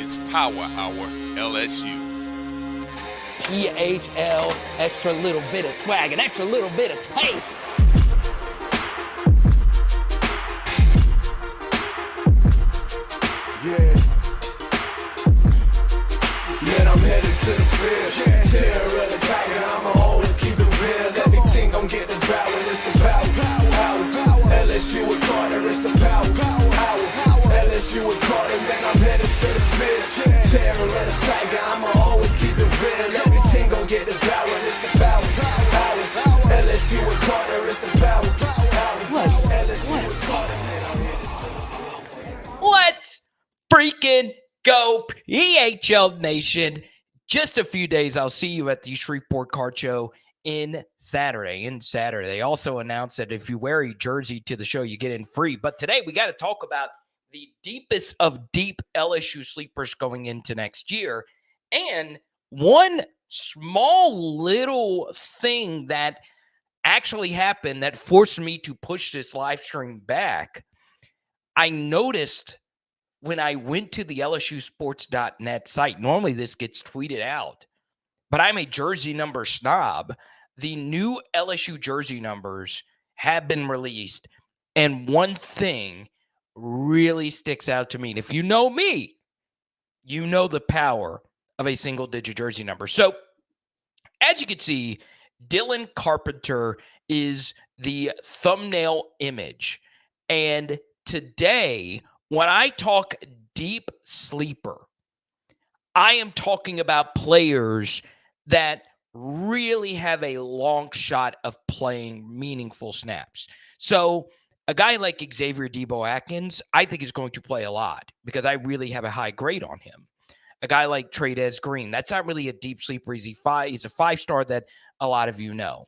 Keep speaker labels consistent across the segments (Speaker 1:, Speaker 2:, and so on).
Speaker 1: It's Power Hour LSU.
Speaker 2: PHL, extra little bit of swag, an extra little bit of taste.
Speaker 3: Yeah. Man, I'm headed to the field. Terror of the tiger, I'ma always keep it real. Everything gon' get devoured, it's the power. LSU with Carter, it's the power. LSU with Carter, man, I'm headed to the field. Terror of the tiger, I'ma always keep it real. Everything gon' get devoured, it's the power. LSU with Carter, it's the power. LSU with Carter, man, I'm headed to the field.
Speaker 2: Let's freaking go, PHL Nation. Just a few days, I'll see you at the Shreveport Card Show in Saturday. They also announced that if you wear a jersey to the show, you get in free. But today, we got to talk about the deepest of deep LSU sleepers going into next year. And one small little thing that actually happened that forced me to push this live stream back. I noticed when I went to the LSUsports.net site, normally this gets tweeted out, but I'm a jersey number snob. The new LSU jersey numbers have been released, and one thing really sticks out to me. And if you know me, you know the power of a single-digit jersey number. So, as you can see, Dylan Carpenter is the thumbnail image. And today, when I talk deep sleeper, I am talking about players that really have a long shot of playing meaningful snaps. So a guy like Xavier Debo-Atkins, I think is going to play a lot because I really have a high grade on him. A guy like Trey'Dez Green, that's not really a deep sleeper. He's a five-star that a lot of you know.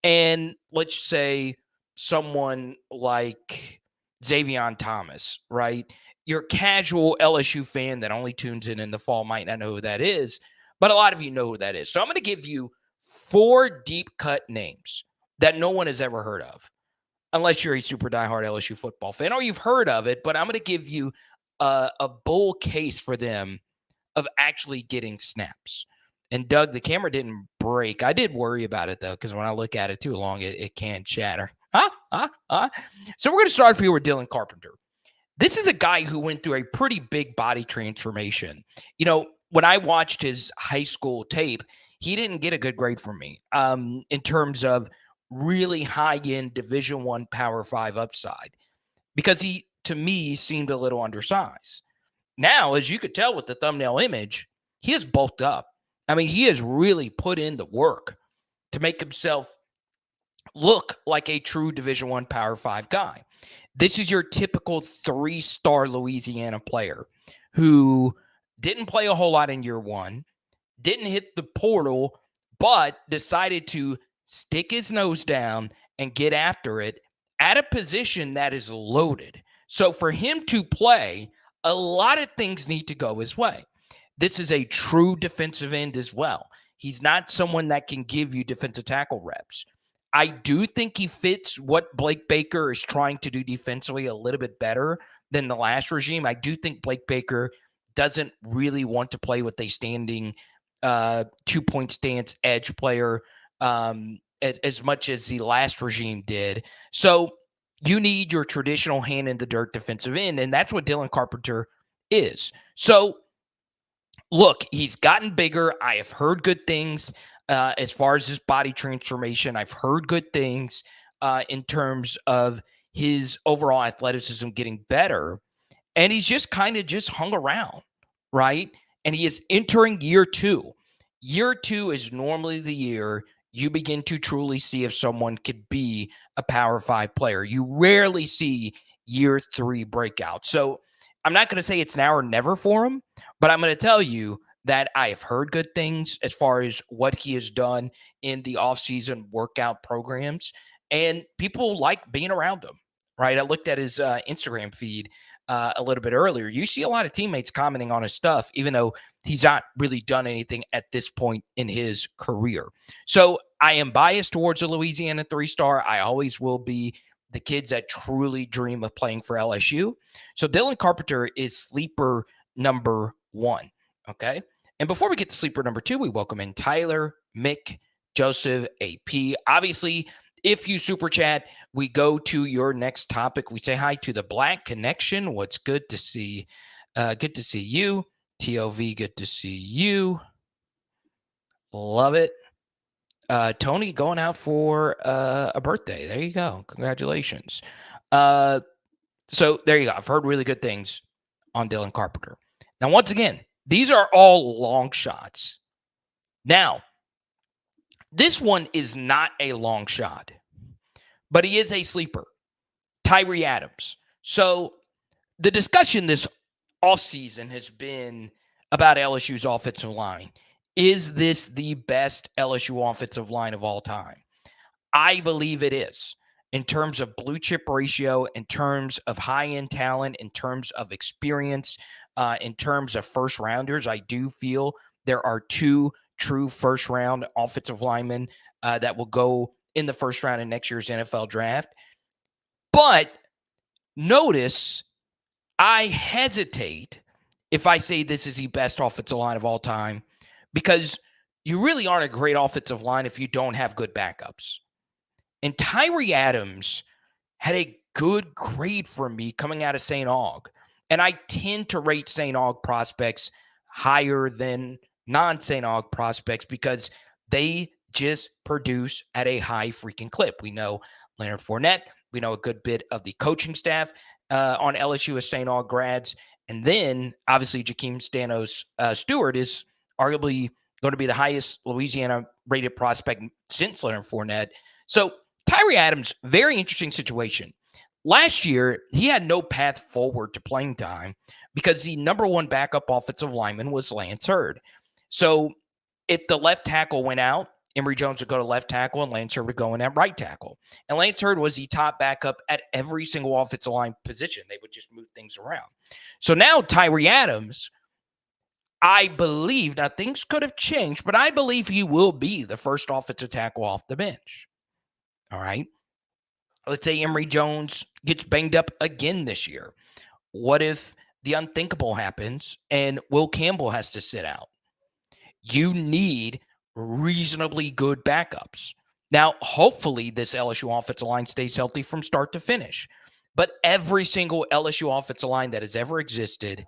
Speaker 2: And let's say someone like Xavier Thomas, right? Your casual LSU fan that only tunes in the fall might not know who that is, but a lot of you know who that is. So I'm going to give you 4 deep-cut names that no one has ever heard of, unless you're a super diehard LSU football fan or you've heard of it, but I'm going to give you a bull case for them of actually getting snaps. And Doug, the camera didn't break. I did worry about it, though, because when I look at it too long, it can shatter. So we're going to start here with Dylan Carpenter. This is a guy who went through a pretty big body transformation. You know, when I watched his high school tape, he didn't get a good grade from me in terms of really high-end Division I Power 5 upside because he, to me, seemed a little undersized. Now, as you could tell with the thumbnail image, he has bulked up. I mean, he has really put in the work to make himself look like a true Division I Power 5 guy. This is your typical 3-star Louisiana player who didn't play a whole lot in year one, didn't hit the portal, but decided to stick his nose down and get after it at a position that is loaded. So for him to play, a lot of things need to go his way. This is a true defensive end as well. He's not someone that can give you defensive tackle reps. I do think he fits what Blake Baker is trying to do defensively a little bit better than the last regime. I do think Blake Baker doesn't really want to play with a standing 2-point stance edge player as much as the last regime did. So you need your traditional hand in the dirt defensive end, and that's what Dylan Carpenter is. So look, he's gotten bigger. I have heard good things as far as his body transformation. I've heard good things in terms of his overall athleticism getting better. And he's just kind of just hung around, right? And he is entering year 2. Year 2 is normally the year you begin to truly see if someone could be a Power 5 player. You rarely see year 3 breakout. So I'm not going to say it's now or never for him, but I'm going to tell you that I have heard good things as far as what he has done in the offseason workout programs, and people like being around him, right? I looked at his Instagram feed a little bit earlier. You see a lot of teammates commenting on his stuff, even though he's not really done anything at this point in his career. So I am biased towards a Louisiana 3-star. I always will be. The kids that truly dream of playing for LSU. So Dylan Carpenter is sleeper number 1. Okay. And before we get to sleeper number 2, we welcome in Tyler, Mick, Joseph, AP. Obviously, if you super chat, we go to your next topic. We say hi to the Black Connection. What's good to see? Good to see you. TOV, good to see you. Love it. Tony going out for a birthday. There you go. Congratulations. So there you go. I've heard really good things on Dylan Carpenter. Now, once again, these are all long shots. Now, this one is not a long shot, but he is a sleeper. Tyree Adams. So the discussion this offseason has been about LSU's offensive line. Is this the best LSU offensive line of all time? I believe it is. In terms of blue chip ratio, in terms of high-end talent, in terms of experience, in terms of first rounders, I do feel there are 2 true first-round offensive linemen that will go in the first round in next year's NFL draft. But notice I hesitate if I say this is the best offensive line of all time, because you really aren't a great offensive line if you don't have good backups. And Tyree Adams had a good grade for me coming out of St. Aug. And I tend to rate St. Aug prospects higher than non-St. Aug prospects because they just produce at a high freaking clip. We know Leonard Fournette. We know a good bit of the coaching staff on LSU as St. Aug grads. And then, obviously, Jakeem Stanos Stewart is arguably going to be the highest Louisiana-rated prospect since Leonard Fournette. So Tyree Adams, very interesting situation. Last year, he had no path forward to playing time because the number 1 backup offensive lineman was Lance Hurd. So if the left tackle went out, Emory Jones would go to left tackle and Lance Hurd would go in at right tackle. And Lance Hurd was the top backup at every single offensive line position. They would just move things around. So now Tyree Adams, I believe, now things could have changed, but I believe he will be the first offensive tackle off the bench. All right. Let's say Emory Jones gets banged up again this year. What if the unthinkable happens and Will Campbell has to sit out? You need reasonably good backups. Now, hopefully this LSU offensive line stays healthy from start to finish. But every single LSU offensive line that has ever existed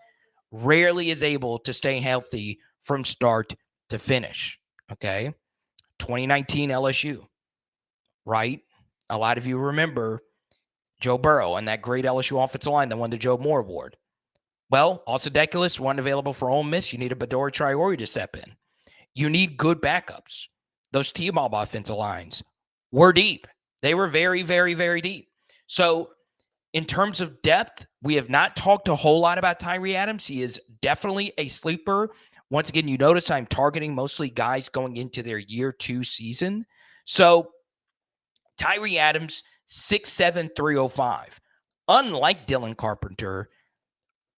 Speaker 2: rarely is able to stay healthy from start to finish. Okay. 2019 LSU. Right? A lot of you remember Joe Burrow and that great LSU offensive line that won the Joe Moore Award. Well, Austin Deculus wasn't available for Ole Miss. You need a Badori Traore to step in. You need good backups. Those T-Mob offensive lines were deep. They were very, very, very deep. So in terms of depth, we have not talked a whole lot about Tyree Adams. He is definitely a sleeper. Once again, you notice I'm targeting mostly guys going into their year 2 season. So Tyree Adams, 6'7", 305. Unlike Dylan Carpenter,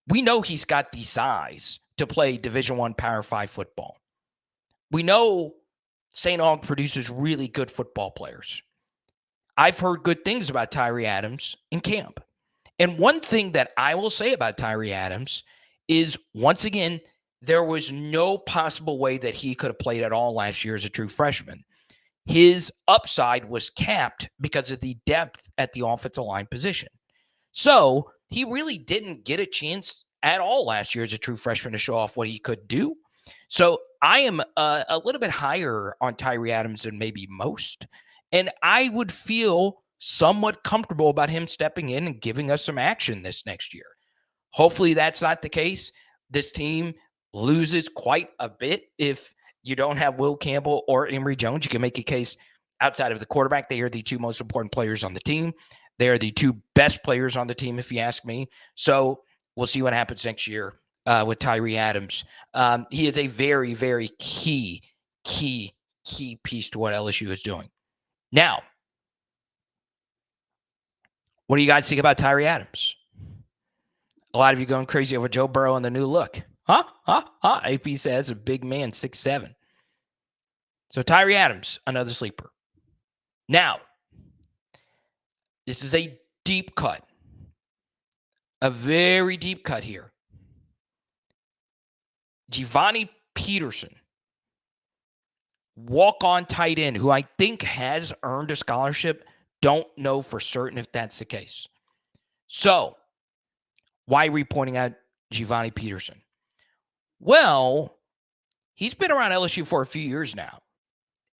Speaker 2: we know he's got the size to play Division I Power 5 football. We know St. Aug produces really good football players. I've heard good things about Tyree Adams in camp. And one thing that I will say about Tyree Adams is, once again, there was no possible way that he could have played at all last year as a true freshman. His upside was capped because of the depth at the offensive line position. So he really didn't get a chance at all last year as a true freshman to show off what he could do. So I am a little bit higher on Tyree Adams than maybe most. And I would feel somewhat comfortable about him stepping in and giving us some action this next year. Hopefully that's not the case. This team loses quite a bit if you don't have Will Campbell or Emory Jones. You can make a case outside of the quarterback. They are the 2 most important players on the team. They are the 2 best players on the team, if you ask me. So we'll see what happens next year with Tyree Adams. He is a very, very key piece to what LSU is doing. Now, what do you guys think about Tyree Adams? A lot of you going crazy over Joe Burrow and the new look. AP says a big man, 6'7". So Tyree Adams, another sleeper. Now, this is a deep cut. A very deep cut here. Giovanni Peterson, walk-on tight end, who I think has earned a scholarship. Don't know for certain if that's the case. So, why are we pointing out Giovanni Peterson? Well, he's been around LSU for a few years now,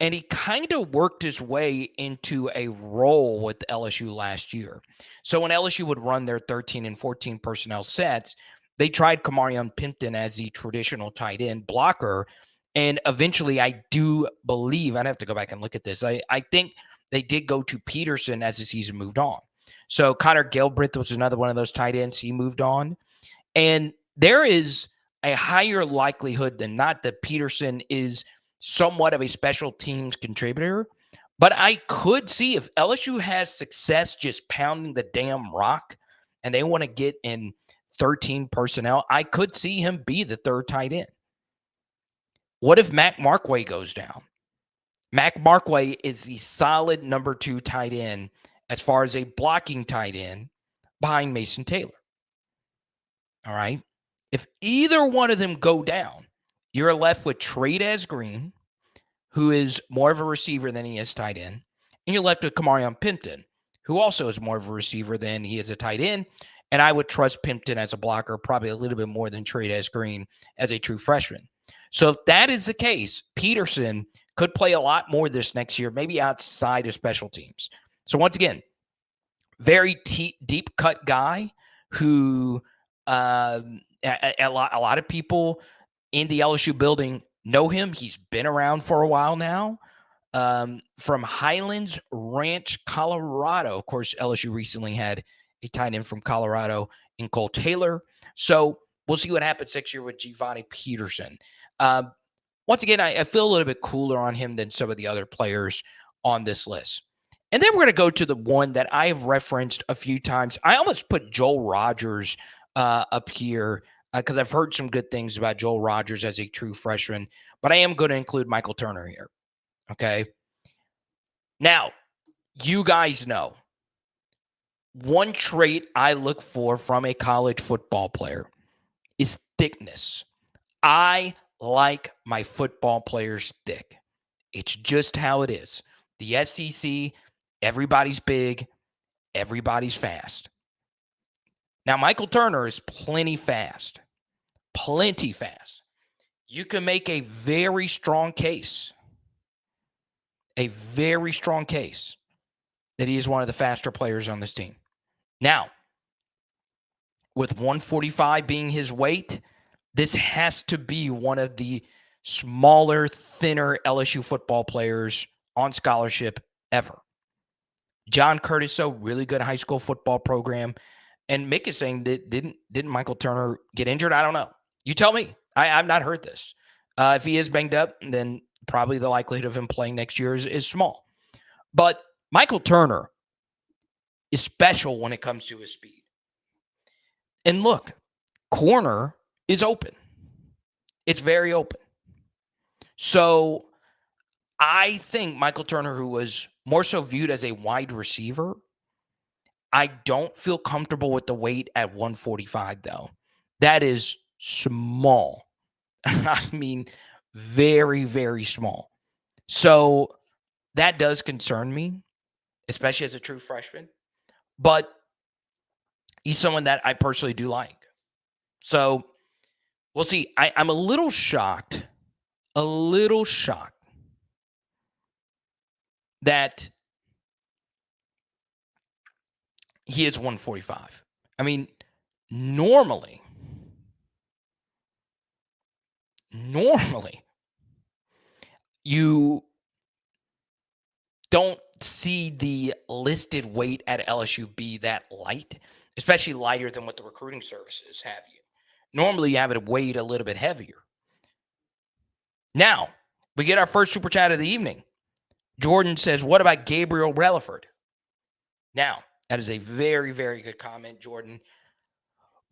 Speaker 2: and he kind of worked his way into a role with LSU last year. So when LSU would run their 13 and 14 personnel sets, they tried Kamarion Pimpton as the traditional tight end blocker. And eventually, I do believe, I'd have to go back and look at this. I think they did go to Peterson as the season moved on. So Connor Galbraith was another one of those tight ends. He moved on. And there is a higher likelihood than not that Peterson is somewhat of a special teams contributor. But I could see if LSU has success just pounding the damn rock and they want to get in 13 personnel, I could see him be the third tight end. What if Mac Markway goes down? Mac Markway is the solid number 2 tight end as far as a blocking tight end behind Mason Taylor. All right. If either one of them go down, you're left with Trades Green, who is more of a receiver than he is tight end, and you're left with Kamarion Pimpton, who also is more of a receiver than he is a tight end. And I would trust Pimpton as a blocker probably a little bit more than Trades Green as a true freshman. So if that is the case, Peterson could play a lot more this next year, maybe outside of special teams. So once again, very deep cut guy who a lot of people in the LSU building know him. He's been around for a while now. From Highlands Ranch, Colorado. Of course, LSU recently had a tight end from Colorado in Cole Taylor. So we'll see what happens next year with Giovanni Peterson. Once again, I feel a little bit cooler on him than some of the other players on this list. And then we're going to go to the one that I have referenced a few times. I almost put Joel Rogers up here because I've heard some good things about Joel Rogers as a true freshman, but I am going to include Michael Turner here. Okay. Now, you guys know one trait I look for from a college football player is thickness. I like my football players thick. It's just how it is. The SEC, everybody's big, everybody's fast. Now, Michael Turner is plenty fast. Plenty fast. You can make a very strong case. A very strong case that he is one of the faster players on this team. Now, with 145 being his weight, this has to be one of the smaller, thinner LSU football players on scholarship ever. John Curtis, really good high school football program. And Mick is saying that didn't Michael Turner get injured? I don't know. You tell me. I've not heard this. If he is banged up, then probably the likelihood of him playing next year is small. But Michael Turner is special when it comes to his speed. And look, corner is open. It's very open. So I think Michael Turner, who was more so viewed as a wide receiver, I don't feel comfortable with the weight at 145, though. That is small. I mean, very, very small. So that does concern me, especially as a true freshman. But he's someone that I personally do like. So we'll see. I'm a little shocked that he is 145. I mean, normally, you don't see the listed weight at LSU be that light, especially lighter than what the recruiting services have you. Normally, you have it weighed a little bit heavier. Now, we get our first super chat of the evening. Jordan says, what about Gabriel Relaford? Now, that is a very, very good comment, Jordan.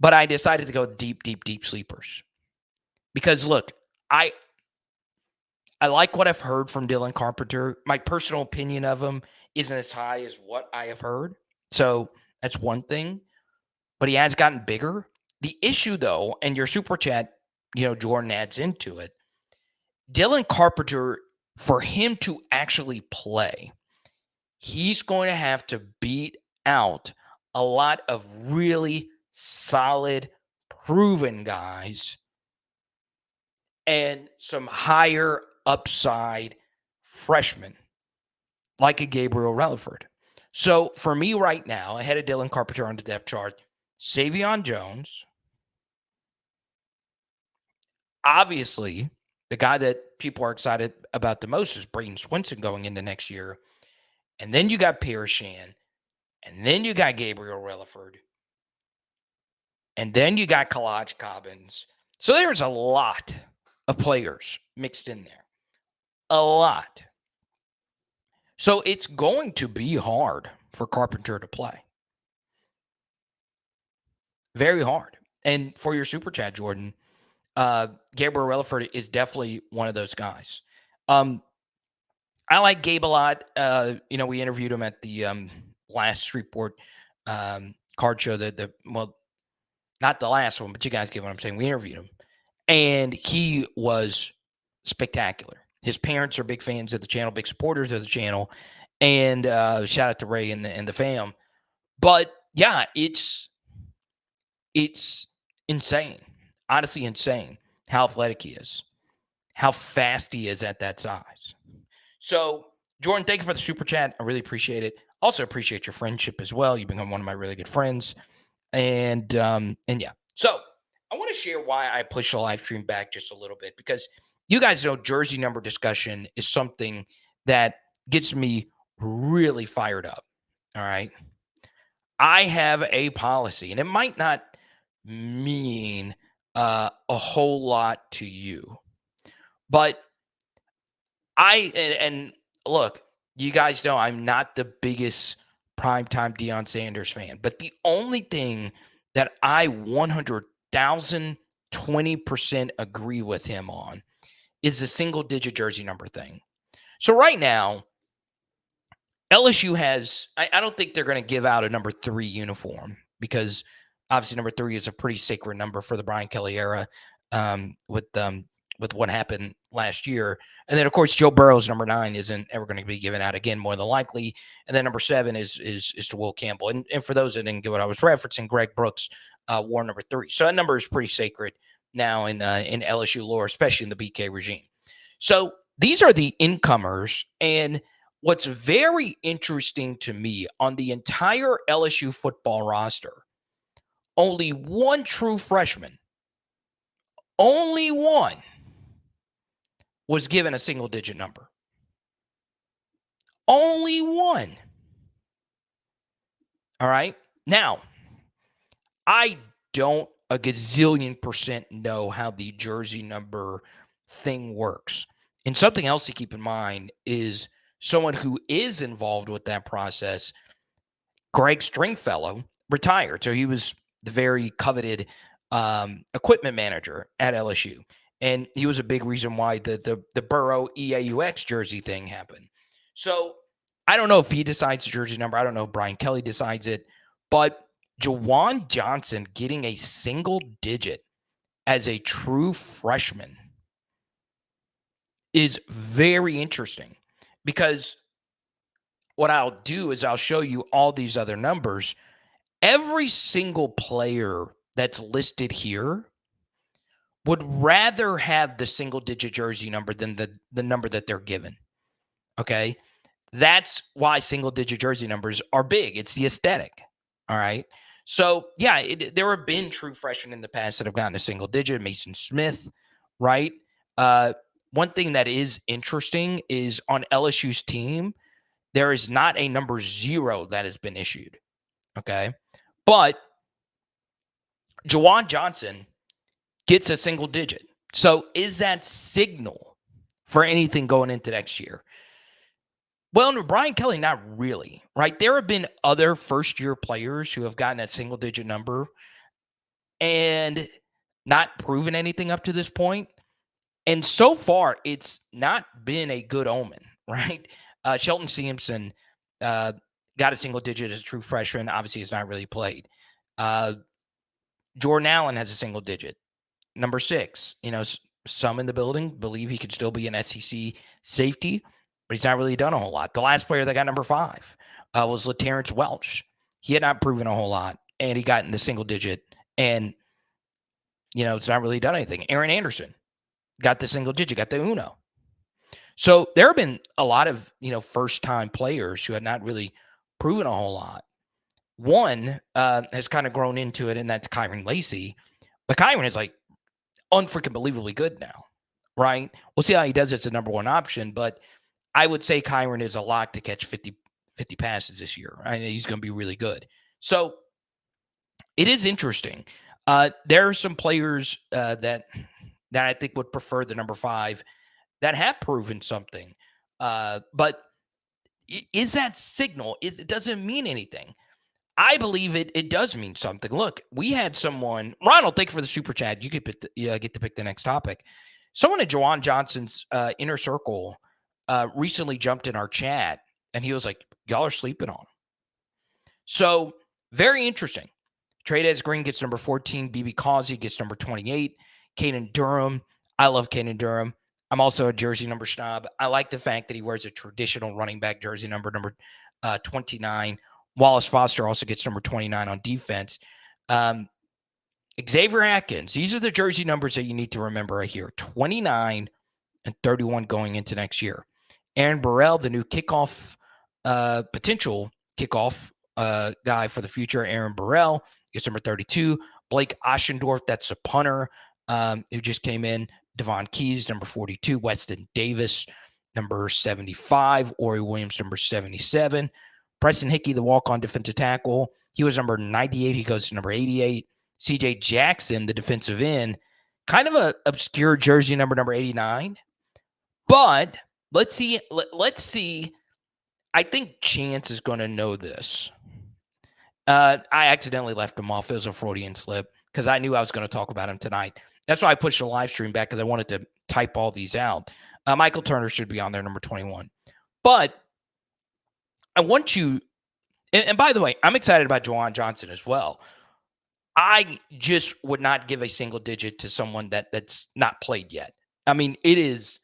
Speaker 2: But I decided to go deep sleepers. Because, look, I like what I've heard from Dylan Carpenter. My personal opinion of him isn't as high as what I have heard. So that's one thing. But he has gotten bigger. The issue, though, and your super chat Jordan adds into it. Dylan Carpenter, for him to actually play, he's going to have to beat out a lot of really solid, proven guys and some higher upside freshmen like a Gabriel Relaford. So for me right now, ahead of Dylan Carpenter on the depth chart, Savion Jones. Obviously, the guy that people are excited about the most is Braden Swinson going into next year. And then you got Pierre Shan. And then you got Gabriel Relaford. And then you got Kalaj Cobbins. So there's a lot of players mixed in there. A lot. So it's going to be hard for Carpenter to play. Very hard. And for your super chat, Jordan, Gabriel Relaford is definitely one of those guys. I like Gabe a lot. We interviewed him at the last Streetport card show. Well, not the last one, but you guys get what I'm saying. We interviewed him, and he was spectacular. His parents are big fans of the channel, big supporters of the channel, and shout out to Ray and the fam. But yeah, it's insane. Honestly, insane how athletic he is, how fast he is at that size. So, Jordan, thank you for the super chat. I really appreciate it. Also appreciate your friendship as well. You've become one of my really good friends. And yeah. So, I want to share why I pushed the live stream back just a little bit, because you guys know jersey number discussion is something that gets me really fired up. All right. I have a policy, and it might not mean a whole lot to you, but and look, you guys know I'm not the biggest primetime Deion Sanders fan, but the only thing that I 100,020% agree with him on is the single-digit jersey number thing. So right now, LSU has, I don't think they're going to give out a number 3 uniform, because obviously number 3 is a pretty sacred number for the Brian Kelly era with what happened last year. And then, of course, Joe Burrow's number 9 isn't ever going to be given out again, more than likely. And then number 7 is to Will Campbell. And for those that didn't get what I was referencing, Greg Brooks wore number 3. So that number is pretty sacred now in LSU lore, especially in the BK regime. So these are the incomers. And what's very interesting to me on the entire LSU football roster, only one true freshman, only one, was given a single-digit number. Only one. All right? Now, I don't a gazillion % know how the jersey number thing works. And something else to keep in mind is someone who is involved with that process, Greg Stringfellow, retired. So he was the very coveted equipment manager at LSU. And he was a big reason why the Burrow EAUX jersey thing happened. So I don't know if he decides the jersey number. I don't know if Brian Kelly decides it. But Jawan Johnson getting a single digit as a true freshman is very interesting, because what I'll do is I'll show you all these other numbers. Every single player that's listed here would rather have the single-digit jersey number than the number that they're given, okay? That's why single-digit jersey numbers are big. It's the aesthetic, all right? So, yeah, there have been true freshmen in the past that have gotten a single-digit. Mason Smith, right? One thing that is interesting is on LSU's team, there is not a number 0 that has been issued, okay? But Jawan Johnson gets a single digit. So is that signal for anything going into next year? Well, under Brian Kelly, not really, right? There have been other first-year players who have gotten a single-digit number and not proven anything up to this point. And so far, it's not been a good omen, right? Shelton Sampson got a single digit as a true freshman. Obviously, has not really played. Jordan Allen has a single digit. number 6. Some in the building believe he could still be an SEC safety, but he's not really done a whole lot. The last player that got number 5 was LaTerrence Welch. He had not proven a whole lot, and he got in the single digit, and, it's not really done anything. Aaron Anderson got the single digit, got the uno. So there have been a lot of, first-time players who had not really proven a whole lot. One has kind of grown into it, and that's Kyron Lacey. But Kyron is like unfreaking believably good now, right? We'll see how he does as the number 1 option, but I would say Kyron is a lock to catch 50 passes this year. I know he's going to be really good. So it is interesting. There are some players that I think would prefer the number 5 that have proven something. But is that signal? It doesn't mean anything. I believe it does mean something. Look, we had someone, Ronald, thank you for the super chat. You could get to pick the next topic. Someone at Juwan Johnson's inner circle recently jumped in our chat, and he was like, y'all are sleeping on him. So very interesting. Trades Green gets number 14. BB Causey gets number 28. Caden Durham. I love Caden Durham. I'm also a jersey number snob. I like the fact that he wears a traditional running back jersey number 29. Wallace Foster also gets number 29 on defense. Xavier Atkins. These are the jersey numbers that you need to remember right here. 29 and 31 going into next year. Aaron Burrell, the new potential kickoff guy for the future. Aaron Burrell gets number 32. Blake Oschendorf, that's a punter who just came in. Devon Keys, number 42. Weston Davis, number 75. Ori Williams, number 77. Preston Hickey, the walk-on defensive tackle. He was number 98. He goes to number 88. CJ Jackson, the defensive end. Kind of a obscure jersey number 89. But let's see. Let's see. I think Chance is going to know this. I accidentally left him off. It was a Freudian slip because I knew I was going to talk about him tonight. That's why I pushed the live stream back because I wanted to type all these out. Michael Turner should be on there, number 21. But I want you, and by the way, I'm excited about Juwan Johnson as well. I just would not give a single digit to someone that's not played yet. I mean, it is.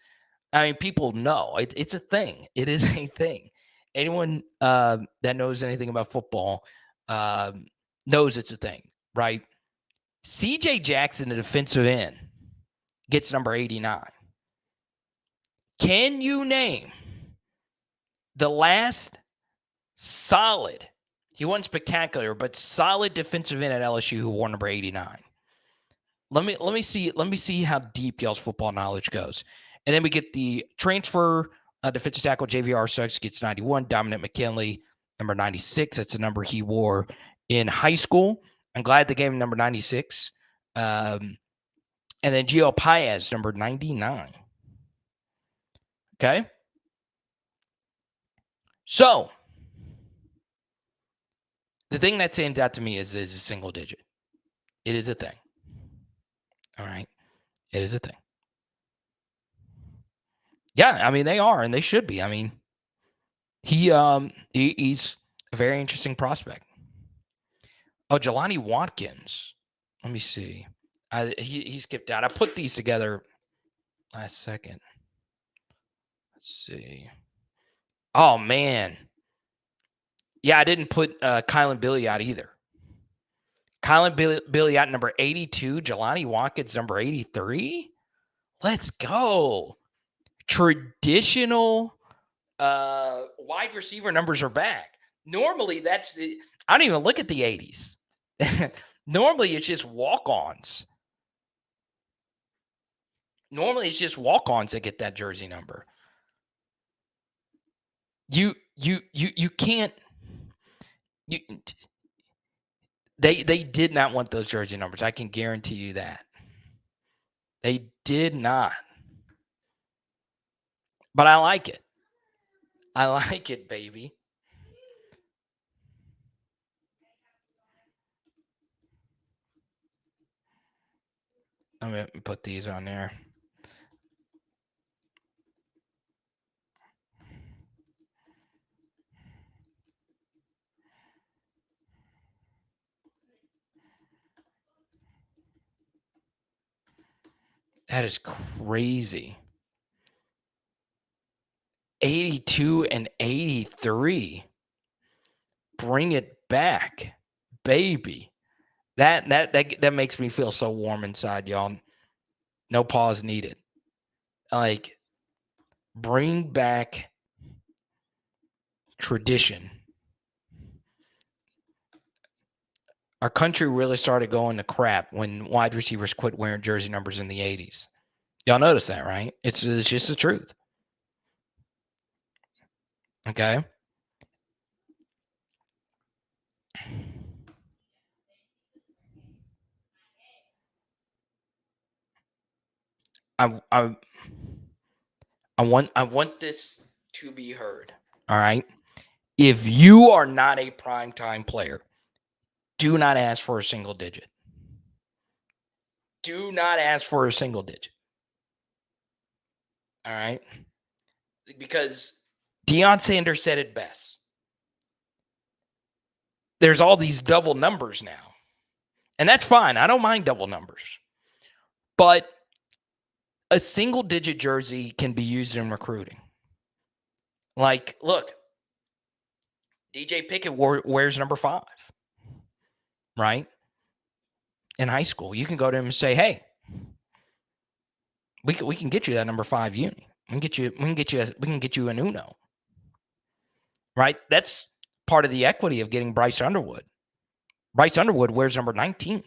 Speaker 2: I mean, people know it's a thing. It is a thing. Anyone that knows anything about football knows it's a thing, right? CJ Jackson, the defensive end, gets number 89. Can you name the last solid, he wasn't spectacular, but solid defensive end at LSU who wore number 89? Let me see how deep y'all's football knowledge goes. And then we get the transfer defensive tackle JVR Suggs gets 91. Dominic McKinley, number 96. That's the number he wore in high school. I'm glad they gave him number 96. And then Gio Paez, number 99. Okay. So the thing that stands out to me is a single digit. It is a thing. All right. It is a thing. Yeah, I mean, they are, and they should be. I mean, he's a very interesting prospect. Oh, Jelani Watkins. Let me see. He skipped out. I put these together last second. Let's see. Oh, man. Yeah, I didn't put Kylan Billy out either. Kylan Billy out number 82. Jelani Watkins number 83. Let's go. Traditional wide receiver numbers are back. Normally, I don't even look at the 80s. Normally, it's just walk-ons. Normally, it's just walk-ons that get that jersey number. You can't. They did not want those jersey numbers. I can guarantee you that. They did not. But I like it. I like it, baby. I'm going to put these on there. That is crazy. 82 and 83. Bring it back, baby. That makes me feel so warm inside, y'all. No pause needed. Like, bring back tradition. Our country really started going to crap when wide receivers quit wearing jersey numbers in the 80s. Y'all notice that, right? It's just the truth. Okay? I want this to be heard. All right? If you are not a primetime player, do not ask for a single digit. Do not ask for a single digit. All right? Because Deion Sanders said it best. There's all these double numbers now. And that's fine. I don't mind double numbers. But a single digit jersey can be used in recruiting. Like, look, DJ Pickett wears number 5, right? In high school, you can go to him and say, "Hey, we can get you that number 5 uni. We can get you an Uno." Right? That's part of the equity of getting Bryce Underwood. Bryce Underwood wears number 19.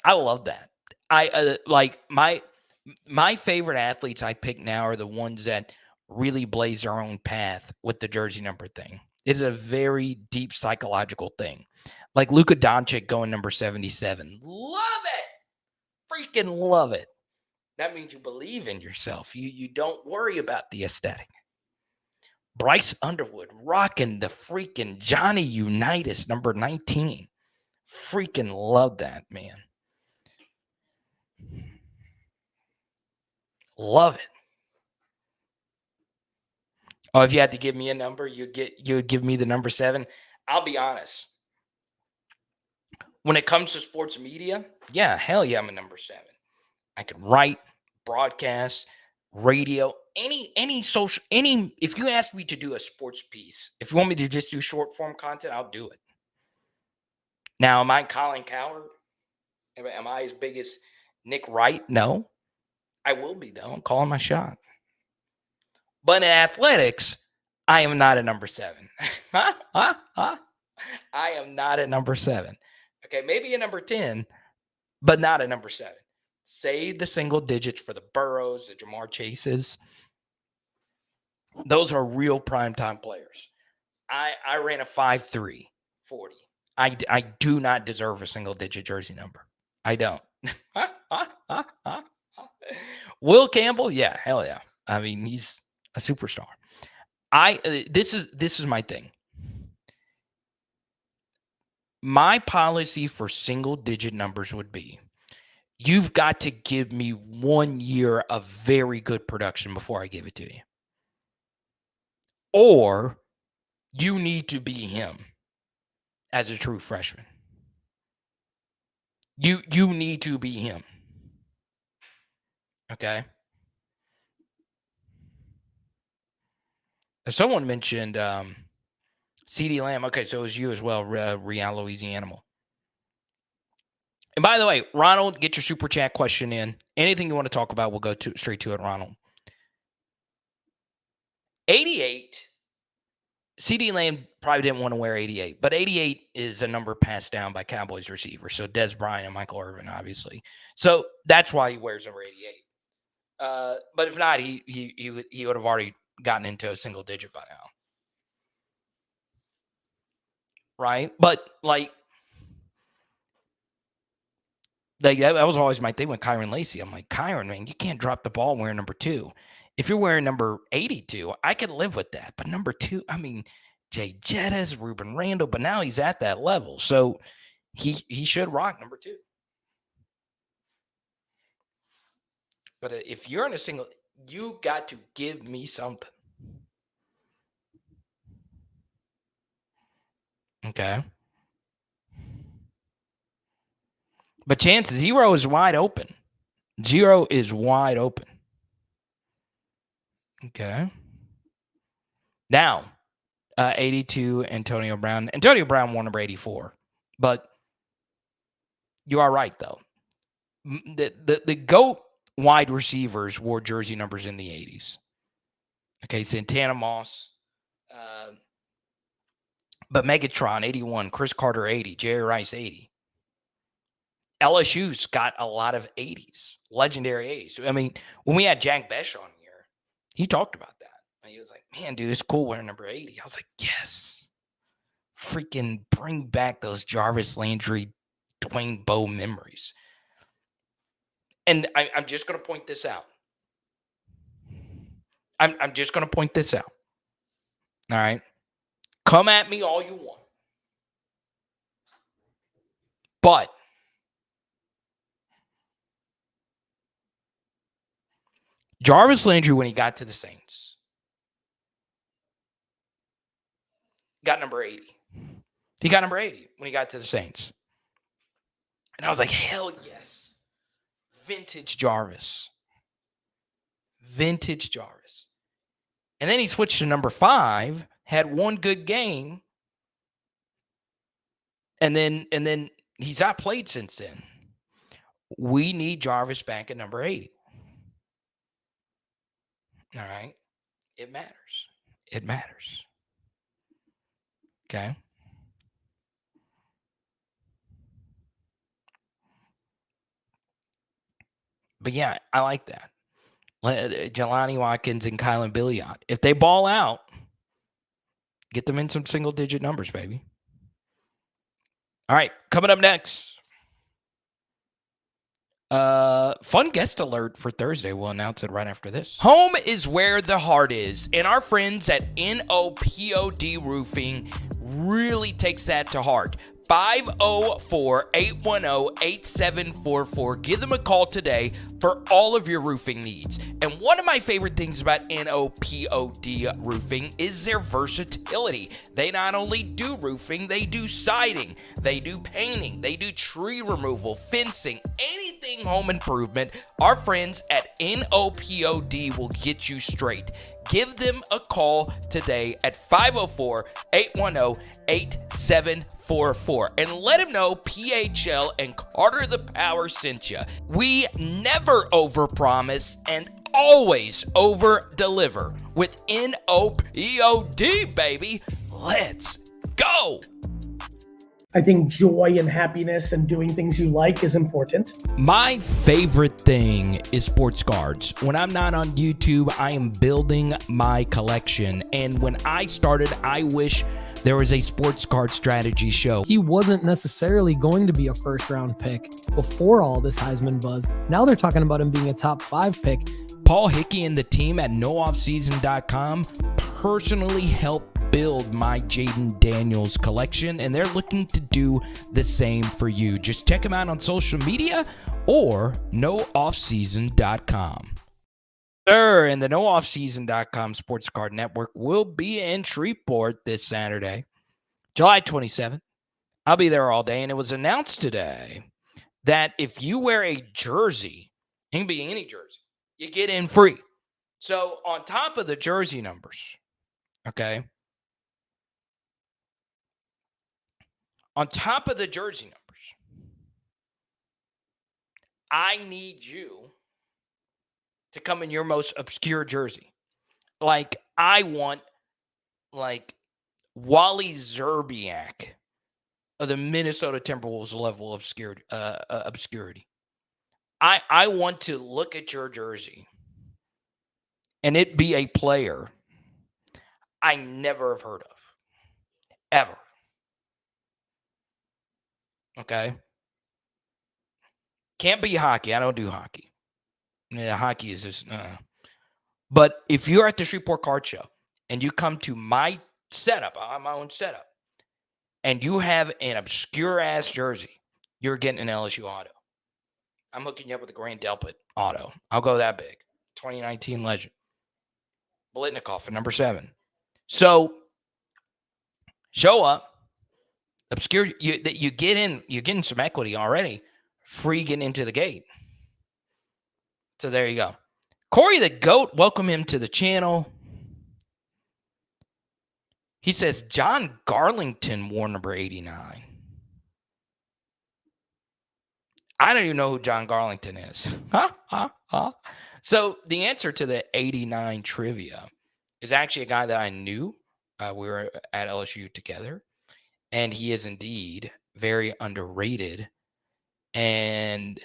Speaker 2: I love that. I like my favorite athletes I pick now are the ones that really blaze their own path with the jersey number thing. It is a very deep psychological thing. Like Luka Doncic going number 77. Love it. Freaking love it. That means you believe in yourself. You don't worry about the aesthetic. Bryce Underwood rocking the freaking Johnny Unitas number 19. Freaking love that, man. Love it. Oh, if you had to give me a number, you would give me the number 7. I'll be honest. When it comes to sports media, yeah, hell yeah, I'm a number 7. I can write, broadcast, radio, any social, if you ask me to do a sports piece, if you want me to just do short form content, I'll do it. Now, am I Colin Cowherd? Am I as big as Nick Wright? No. I will be, though. I'm calling my shot. But in athletics, I am not a number 7. I am not a number 7. Okay, maybe a number 10, but not a number 7. Save the single digits for the Burrows, the Jamar Chases. Those are real primetime players. I ran a 5.3 40. I do not deserve a single digit jersey number. I don't. Will Campbell? Yeah, hell yeah. I mean, he's a superstar. This is my thing. My policy for single digit numbers would be, you've got to give me 1 year of very good production before I give it to you. Or you need to be him as a true freshman. You need to be him. Okay? Someone mentioned CeeDee Lamb. Okay, so it was you as well, Real Louisiana. And by the way, Ronald, get your super chat question in. Anything you want to talk about, we'll go straight to it, Ronald. 88. CeeDee Lamb probably didn't want to wear 88, but 88 is a number passed down by Cowboys receivers. So Des Bryant and Michael Irvin, obviously. So that's why he wears number 88. But if not, he would have already gotten into a single digit by now. Right? But like that was always my thing with Kyron Lacey. I'm like, Kyron, man, you can't drop the ball wearing number 2. If you're wearing number 82, I can live with that. But number 2, I mean, Jay Jettis, Ruben Randall, but now he's at that level. So he should rock number 2. But if you're in a single, you got to give me something. Okay. But chances, Hero is wide open. 0 is wide open. Okay. Now, 82, Antonio Brown. Antonio Brown won number 84. But you are right, though. The GOAT wide receivers wore jersey numbers in the 80s. Okay, Santana Moss. But Megatron, 81. Chris Carter, 80. Jerry Rice, 80. LSU's got a lot of 80s, legendary 80s. I mean, when we had Jack Besh on here, he talked about that. And he was like, man, dude, it's cool wearing number 80. I was like, yes. Freaking bring back those Jarvis Landry, Dwayne Bowe memories. And I'm just going to point this out. I'm just going to point this out. All right? Come at me all you want. But Jarvis Landry, when he got to the Saints, got number 80. He got number 80 when he got to the Saints. And I was like, hell yes. Vintage Jarvis. Vintage Jarvis. And then he switched to number 5, had one good game, and then he's not played since then. We need Jarvis back at number 80. All right? It matters. It matters. Okay? But yeah, I like that. Jelani Watkins and Kylan Billiot. If they ball out, get them in some single-digit numbers, baby. All right, coming up next. Fun guest alert for Thursday. We'll announce it right after this. Home is where the heart is, and our friends at NOPOD Roofing really takes that to heart. 504-810-8744. Give them a call today for all of your roofing needs. And one of my favorite things about NOPOD Roofing is their versatility. They not only do roofing, they do siding, they do painting, they do tree removal, fencing, anything home improvement. Our friends at NOPOD will get you straight. Give them a call today at 504-810-8744 and let them know PHL and Carter the Power sent you. We never overpromise and always over-deliver with NOPOD, baby. Let's go.
Speaker 4: I think joy and happiness and doing things you like is important.
Speaker 2: My favorite thing is sports cards. When I'm not on YouTube, I am building my collection. And when I started, I wish there was a sports card strategy show.
Speaker 5: He wasn't necessarily going to be a first-round pick before all this Heisman buzz. Now they're talking about him being a top 5 pick.
Speaker 2: Paul Hickey and the team at nooffseason.com personally helped build my Jaden Daniels collection, and they're looking to do the same for you. Just check them out on social media or nooffseason.com. Sir, and the nooffseason.com sports card network will be in Shreveport this Saturday, July 27th. I'll be there all day, and it was announced today that if you wear a jersey, it can be any jersey, you get in free. So on top of the jersey numbers, okay, on top of the jersey numbers, I need you to come in your most obscure jersey. Like, I want, like, Wally Zerbiak of the Minnesota Timberwolves level of obscurity. I want to look at your jersey and it be a player I never have heard of, ever. Okay? Can't be hockey. I don't do hockey. Yeah, hockey is just... But if you're at the Shreveport Card Show and you come to my setup, I have my own setup, and you have an obscure-ass jersey, you're getting an LSU auto. I'm hooking you up with a Grand Delpit auto. I'll go that big. 2019 legend. Blitnikoff at number 7. So, show up. Obscure. You get in. You're getting some equity already. Free getting into the gate. So there you go. Corey the GOAT, welcome him to the channel. He says John Garlington wore number 89. I don't even know who John Garlington is. So the answer to the 89 trivia is actually a guy that I knew. We were at LSU together, and he is indeed very underrated. And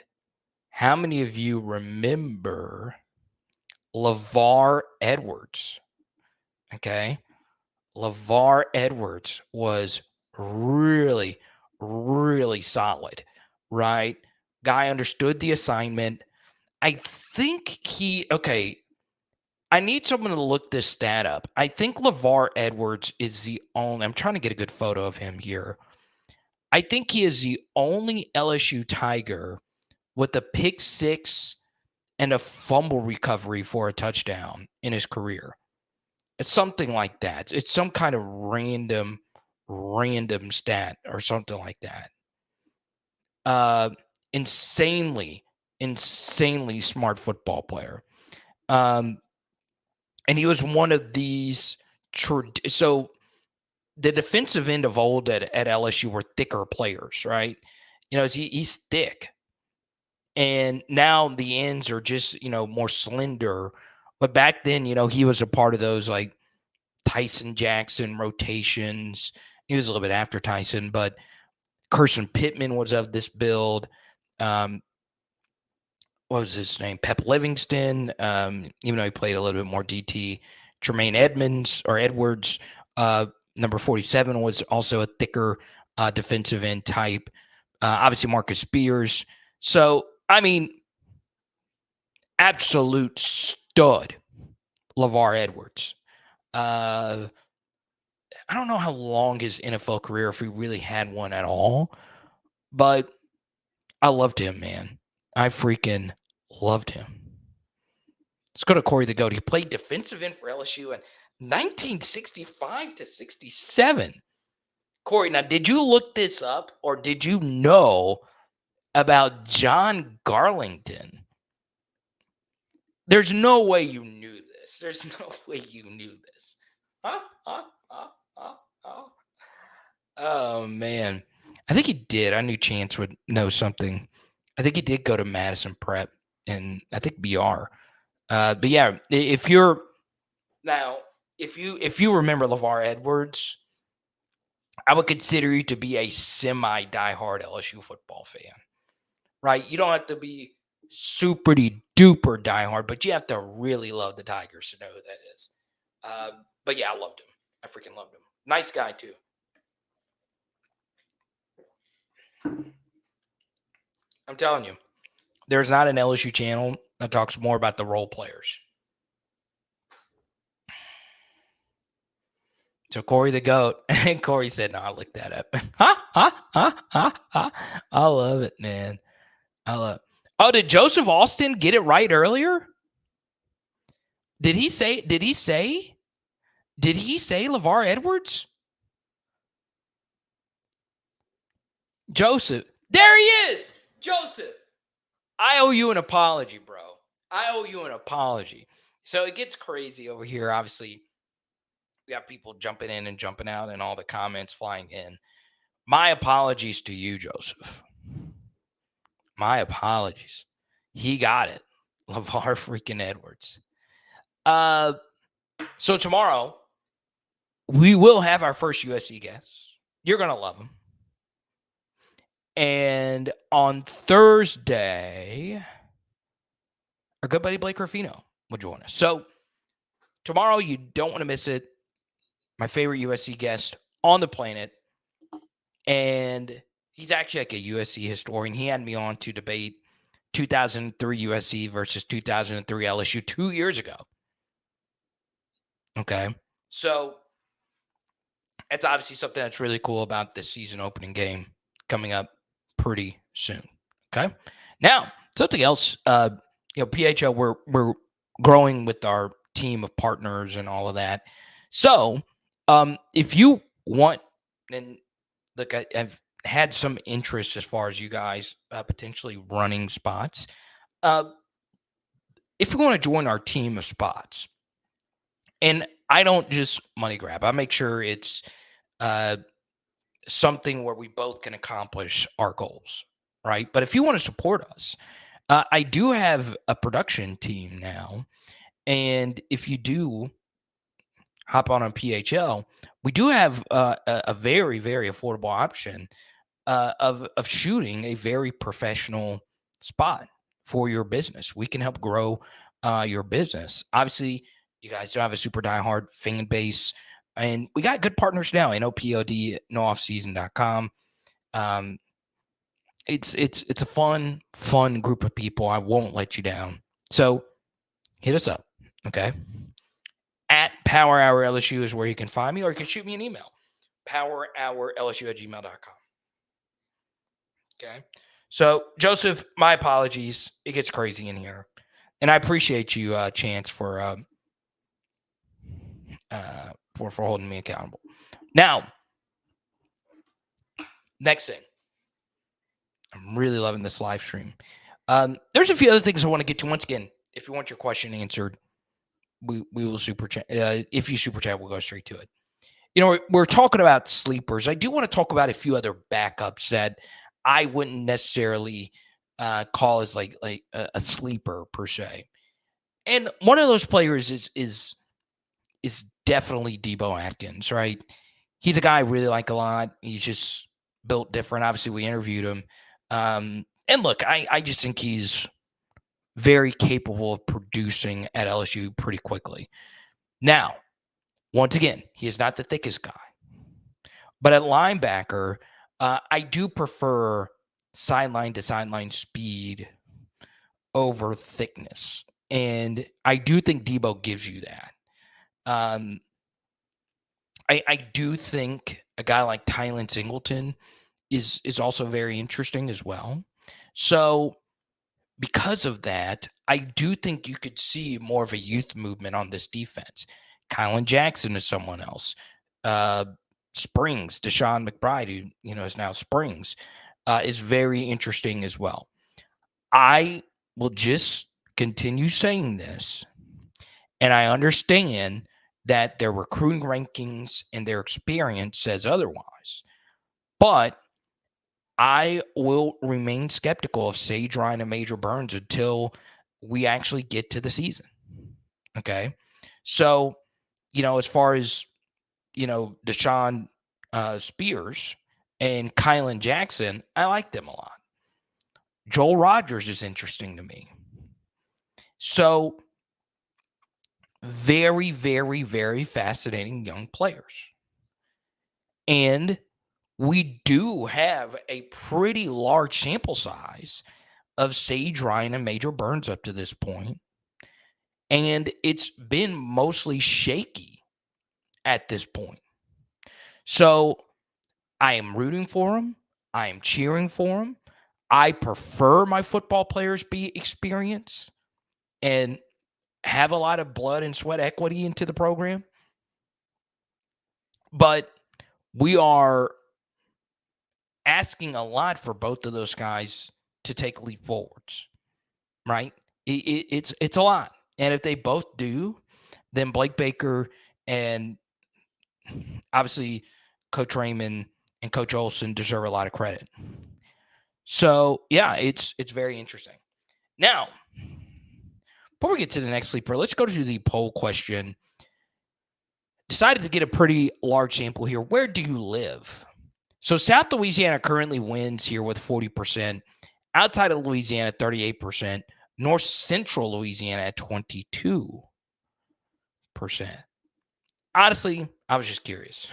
Speaker 2: how many of you remember LeVar Edwards? Okay. LeVar Edwards was really, really solid, right? Guy understood the assignment. I think I need someone to look this stat up. I think LeVar Edwards is the only, I'm trying to get a good photo of him here. I think he is the only LSU Tiger with a pick six and a fumble recovery for a touchdown in his career. It's something like that. It's some kind of random stat or something like that. Insanely smart football player. And he was one of these. So the defensive end of old at LSU were thicker players, right? He's thick. And now the ends are just, more slender. But back then, he was a part of those like Tyson Jackson rotations. He was a little bit after Tyson, but Carson Pittman was of this build. What was his name? Pep Livingston, even though he played a little bit more DT. Tremaine Edwards, number 47, was also a thicker defensive end type. Obviously, Marcus Spears. So, absolute stud, LeVar Edwards. I don't know how long his NFL career, if he really had one at all, but I loved him, man. I freaking loved him. Let's go to Corey the GOAT. He played defensive end for LSU in 1965 to 67. Corey, now, did you look this up or did you know about John Garlington? There's no way you knew this. There's no way you knew this. Oh, man. I think he did. I knew Chance would know something. I think he did go to Madison Prep and I think BR. But yeah, if you remember LeVar Edwards, I would consider you to be a semi diehard LSU football fan, right? You don't have to be super duper diehard, but you have to really love the Tigers to know who that is. But yeah, I loved him. I freaking loved him. Nice guy too. I'm telling you, there's not an LSU channel that talks more about the role players. So Corey the GOAT, and Corey said, "No, I looked that up." I love it, man. I love it. Oh, did Joseph Austin get it right earlier? Did he say LeVar Edwards? Joseph. There he is. Joseph. I owe you an apology, bro. I owe you an apology. So it gets crazy over here. Obviously, we got people jumping in and jumping out and all the comments flying in. My apologies to you, Joseph. My apologies. He got it. LeVar freaking Edwards. So tomorrow, we will have our first USC guest. You're going to love him. And on Thursday, our good buddy Blake Ruffino will join us. So tomorrow, you don't want to miss it. My favorite USC guest on the planet. And he's actually like a USC historian. He had me on to debate 2003 USC versus 2003 LSU 2 years ago. Okay. So it's obviously something that's really cool about this season opening game coming up pretty soon. Okay. Now, something else, PHL, we're growing with our team of partners and all of that. So if you want, and look, I've had some interest as far as you guys potentially running spots. if you want to join our team of spots, and I don't just money grab, I make sure it's something where we both can accomplish our goals, right? But if you want to support us, I do have a production team now. And if you do hop on PHL, we do have a very, very affordable option of shooting a very professional spot for your business. We can help grow your business. Obviously, you guys don't have a super diehard fan base, and we got good partners now. NOPOD, nooffseason.com. It's a fun group of people. I won't let you down. So hit us up, okay? At Power Hour LSU is where you can find me, or you can shoot me an email, powerhourlsu@gmail.com. Okay. So, Joseph, my apologies. It gets crazy in here. And I appreciate you, Chance, for holding me accountable. Now, next thing. I'm really loving this live stream. There's a few other things I want to get to. Once again, if you want your question answered, we will super chat. If you super chat, we'll go straight to it. You know, we're talking about sleepers. I do want to talk about a few other backups that I wouldn't necessarily call as like a sleeper per se. And one of those players is definitely Debo Atkins, right? He's a guy I really like a lot. He's just built different. Obviously, we interviewed him. And look, I just think he's very capable of producing at LSU pretty quickly. Now, once again, he is not the thickest guy. But at linebacker, I do prefer sideline to sideline speed over thickness. And I do think Debo gives you that. I do think a guy like Tylen Singleton is also very interesting as well. So because of that, I do think you could see more of a youth movement on this defense. Kylan Jackson is someone else. Springs, Deshaun McBride, who is now Springs, is very interesting as well. I will just continue saying this, and I understand that their recruiting rankings and their experience says otherwise, but I will remain skeptical of Sage Ryan and Major Burns until we actually get to the season. Okay. So, as far as, Deshaun Spears and Kylan Jackson, I like them a lot. Joel Rogers is interesting to me. So, very, very, very fascinating young players. And we do have a pretty large sample size of Sage Ryan and Major Burns up to this point. And it's been mostly shaky at this point. So I am rooting for him. I am cheering for him. I prefer my football players be experienced and have a lot of blood and sweat equity into the program. But we are asking a lot for both of those guys to take leap forwards, right? It's a lot. And if they both do, then Blake Baker and obviously Coach Raymond and Coach Olson deserve a lot of credit. So, yeah, it's very interesting. Now, before we get to the next sleeper, let's go to the poll question. Decided to get a pretty large sample here. Where do you live? So South Louisiana currently wins here with 40%. Outside of Louisiana, 38%. North Central Louisiana at 22%. Honestly, I was just curious.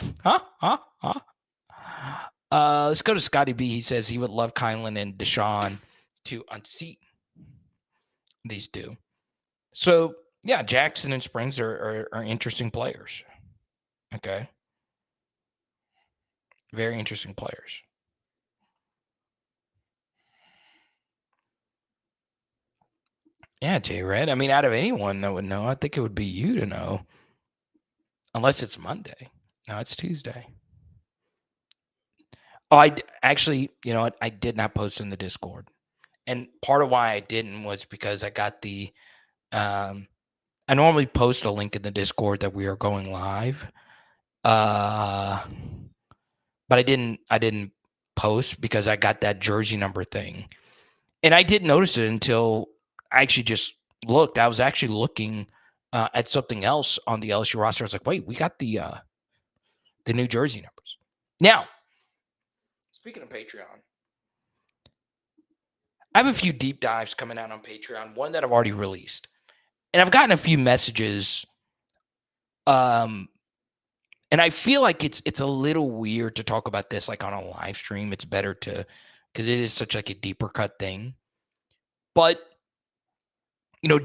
Speaker 2: Let's go to Scotty B. He says he would love Kylan and Deshaun to unseat these two. So, yeah, Jackson and Springs are interesting players. Okay. Very interesting players. Yeah, Jay Red. I mean, out of anyone that would know, I think it would be you to know. Unless it's Monday. No, it's Tuesday. Oh, actually, you know what? I did not post in the Discord. And part of why I didn't was because I got the I normally post a link in the Discord that we are going live. But I didn't post because I got that jersey number thing. And I didn't notice it until I actually just looked. I was actually looking at something else on the LSU roster. I was like, wait, we got the new jersey numbers. Now, speaking of Patreon, I have a few deep dives coming out on Patreon, one that I've already released. And I've gotten a few messages. And I feel like it's a little weird to talk about this like on a live stream. It's better to, because it is such like a deeper cut thing. But,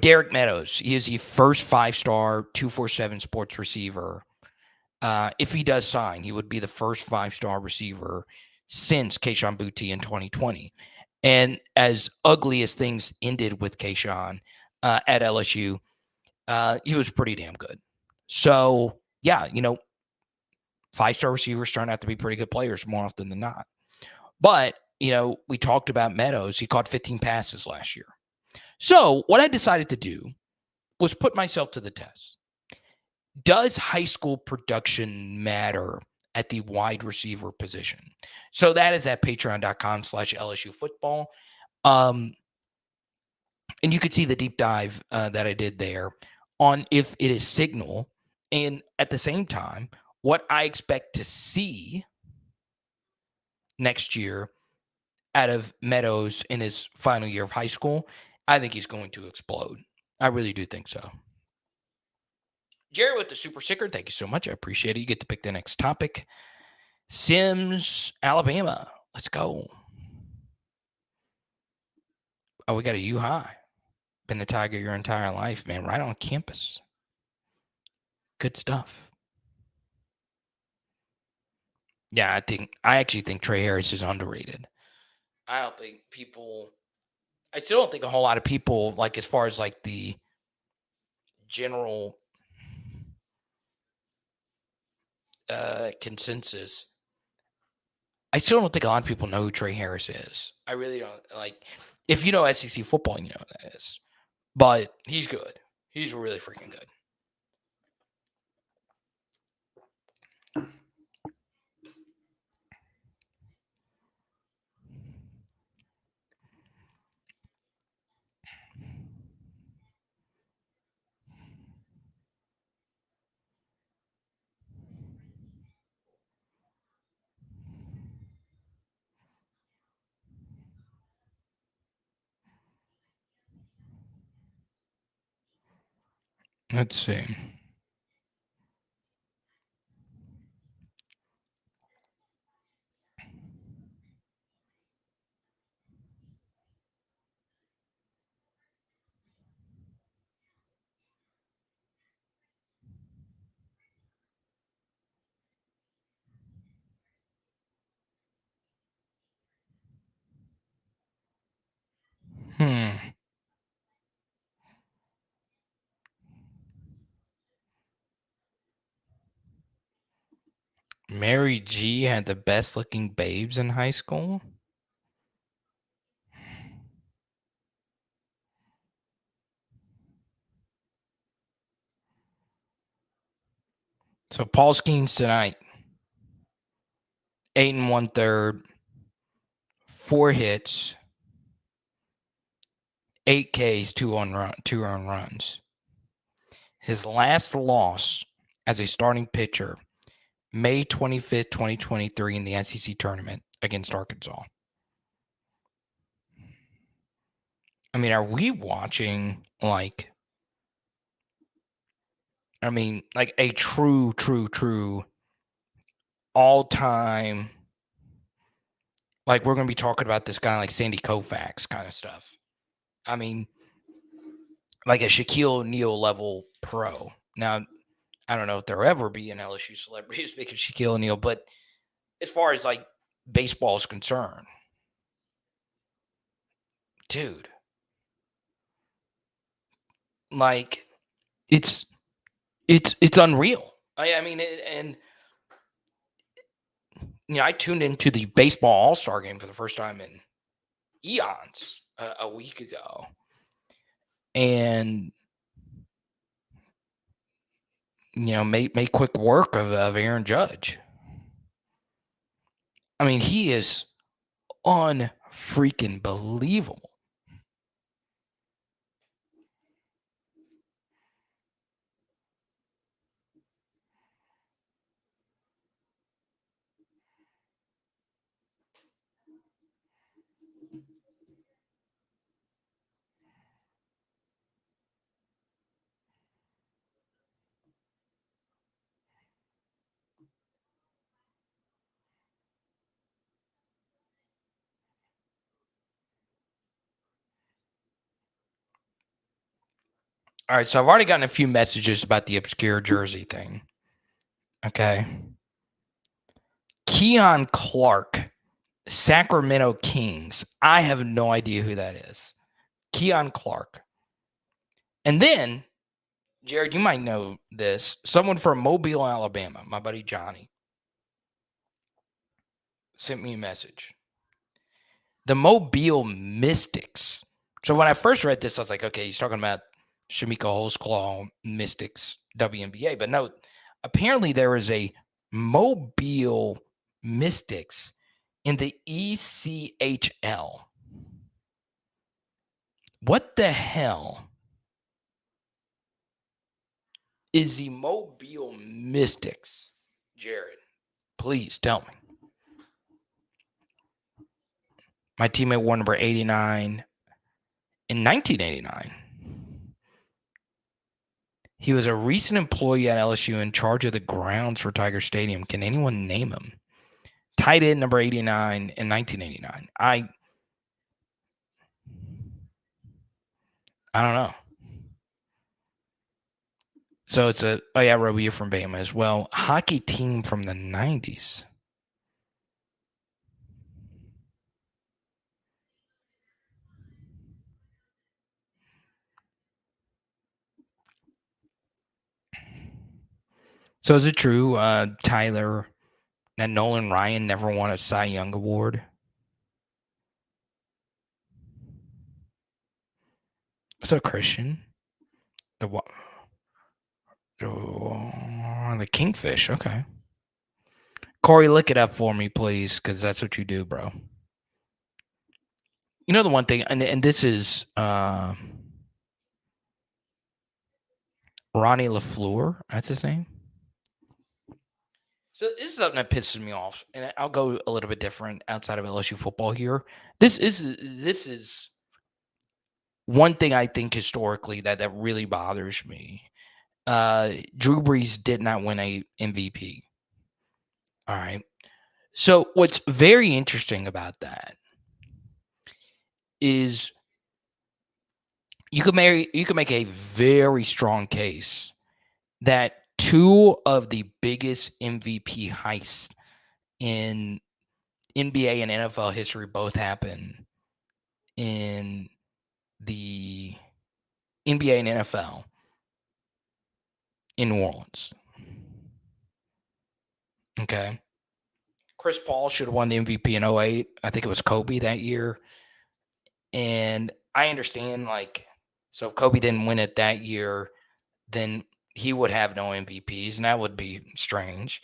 Speaker 2: Derek Meadows, he is the first 5-star 247 sports receiver. If he does sign, he would be the first 5-star receiver since Kayshon Boutte in 2020. And as ugly as things ended with Kayshon at LSU, he was pretty damn good. So, yeah, 5-star receivers turn out to be pretty good players more often than not. But, we talked about Meadows. He caught 15 passes last year. So what I decided to do was put myself to the test. Does high school production matter at the wide receiver position? So that is at patreon.com/LSU football. And you could see the deep dive that I did there on if it is signal. And at the same time, what I expect to see next year out of Meadows in his final year of high school, I think he's going to explode. I really do think so. Jerry with the super sticker, thank you so much. I appreciate it. You get to pick the next topic. Sims, Alabama. Let's go. Oh, we got a U-High. Been a Tiger your entire life, man. Right on campus. Good stuff. Yeah, I actually think Trey Harris is underrated. I still don't think a whole lot of people, like as far as like the general consensus, I still don't think a lot of people know who Trey Harris is. I really don't. Like, if you know SEC football, you know who that is. But he's good. He's really freaking good. Let's see. Mary G had the best looking babes in high school. So Paul Skeens tonight, 8 1/3, 4 hits, 8 Ks, 2 earned runs. His last loss as a starting pitcher, May 25th, 2023, in the SEC tournament against Arkansas. I mean, are we watching like a true all-time, like we're going to be talking about this guy like Sandy Koufax kind of stuff. I mean, like a Shaquille O'Neal level pro. Now, I don't know if there'll ever be an LSU celebrity as big as Shaquille O'Neal, but as far as like baseball is concerned, dude, like it's unreal. I mean, I tuned into the baseball all-star game for the first time in eons a week ago. And make quick work of Aaron Judge. I mean, he is unfreaking believable. All right, so I've already gotten a few messages about the obscure jersey thing. Okay. Keon Clark, Sacramento Kings. I have no idea who that is. Keon Clark. And then, Jared, you might know this. Someone from Mobile, Alabama, my buddy Johnny, sent me a message. The Mobile Mystics. So when I first read this, I was like, okay, he's talking about Shamika Holzclaw Mystics WNBA. But no, apparently there is a Mobile Mystics in the ECHL. What the hell is the Mobile Mystics? Jared, please tell me. My teammate wore number 89 in 1989. He was a recent employee at LSU in charge of the grounds for Tiger Stadium. Can anyone name him? Tight end number 89 in 1989. I don't know. So it's Roby, you're from Bama as well. Hockey team from the 90s. So is it true, Tyler, that Nolan Ryan never won a Cy Young Award? Is that Christian? The Kingfish, okay. Corey, look it up for me, please, because that's what you do, bro. You know the one thing, and this is Ronnie LaFleur, that's his name. So this is something that pisses me off, and I'll go a little bit different outside of LSU football here. This is one thing I think historically that really bothers me. Drew Brees did not win a MVP. All right. So what's very interesting about that is you could make a very strong case that two of the biggest MVP heists in NBA and NFL history both happen in the NBA and NFL in New Orleans. Okay. Chris Paul should have won the MVP in 2008. I think it was Kobe that year. And I understand, so if Kobe didn't win it that year, then he would have no MVPs, and that would be strange.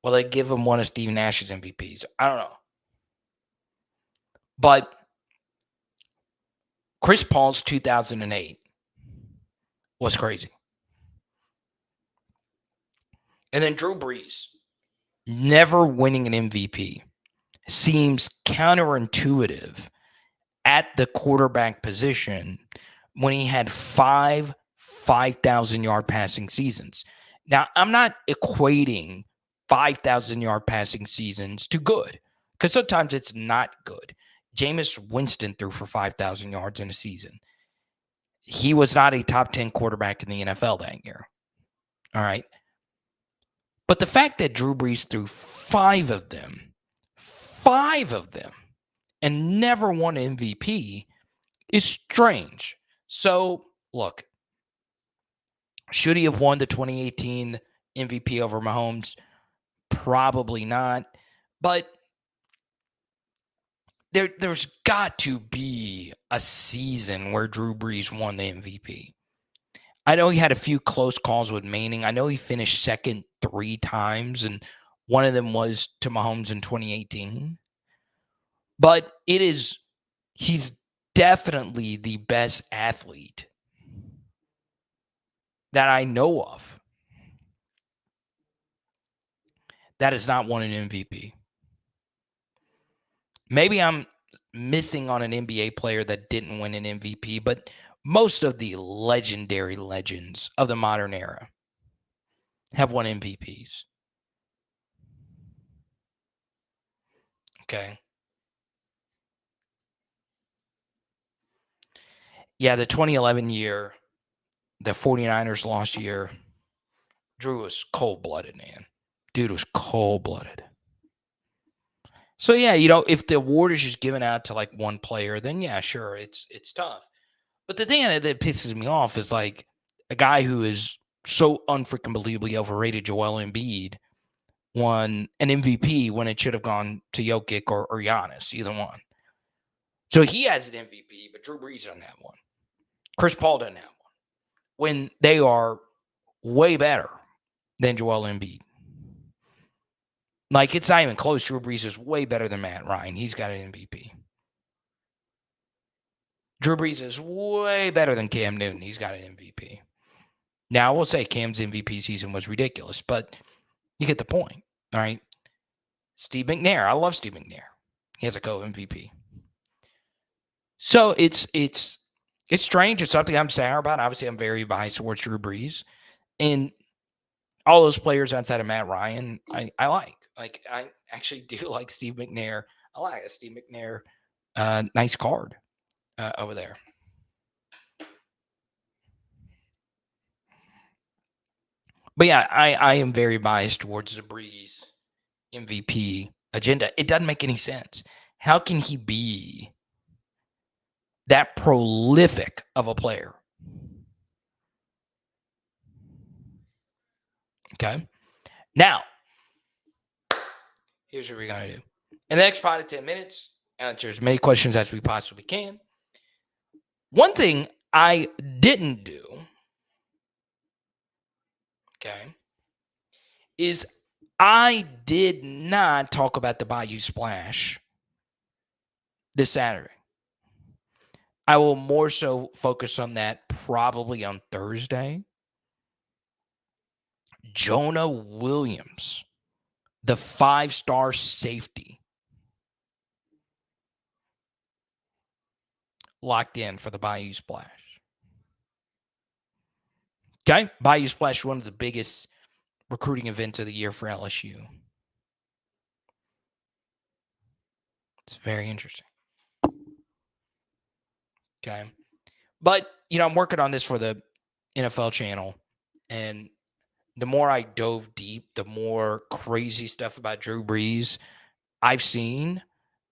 Speaker 2: Well, they give him one of Steve Nash's MVPs. I don't know. But Chris Paul's 2008 was crazy. And then Drew Brees never winning an MVP seems counterintuitive at the quarterback position when he had 5,000-yard passing seasons. Now, I'm not equating 5,000-yard passing seasons to good, because sometimes it's not good. Jameis Winston threw for 5,000 yards in a season. He was not a top 10 quarterback in the NFL that year. All right. But the fact that Drew Brees threw five of them, and never won an MVP is strange. So, look, should he have won the 2018 MVP over Mahomes? Probably not. But there's got to be a season where Drew Brees won the MVP. I know he had a few close calls with Manning. I know he finished second 3 times, and one of them was to Mahomes in 2018. But he's definitely the best athlete that I know of that has not won an MVP. Maybe I'm missing on an NBA player that didn't win an MVP, but most of the legendary legends of the modern era have won MVPs. Okay. Yeah, the 2011 year, the 49ers lost year, Drew was cold-blooded, man. Dude was cold-blooded. So, yeah, if the award is just given out to, like, one player, then, yeah, sure, it's tough. But the thing that pisses me off is, like, a guy who is so unfreaking believably overrated, Joel Embiid, won an MVP when it should have gone to Jokic or Giannis, either one. So he has an MVP, but Drew Brees doesn't have one. Chris Paul doesn't have one. When they are way better than Joel Embiid. Like, it's not even close. Drew Brees is way better than Matt Ryan. He's got an MVP. Drew Brees is way better than Cam Newton. He's got an MVP. Now, I will say Cam's MVP season was ridiculous, but you get the point, all right? Steve McNair. I love Steve McNair. He has a co-MVP. So it's strange. It's something I'm sour about. Obviously, I'm very biased towards Drew Brees. And all those players outside of Matt Ryan, I like. Like, I actually do like Steve McNair. I like a Steve McNair. Nice card over there. But yeah, I am very biased towards the Brees MVP agenda. It doesn't make any sense. How can he be that prolific of a player? Okay. Now, here's what we're going to do. In the next 5 to 10 minutes, answer as many questions as we possibly can. One thing I didn't do, okay, is I did not talk about the Bayou Splash this Saturday. I will more so focus on that probably on Thursday. Jonah Williams, the 5-star safety, locked in for the Bayou Splash. Okay? Bayou Splash, one of the biggest recruiting events of the year for LSU. It's very interesting. Okay? But, I'm working on this for the NFL channel, and the more I dove deep, the more crazy stuff about Drew Brees I've seen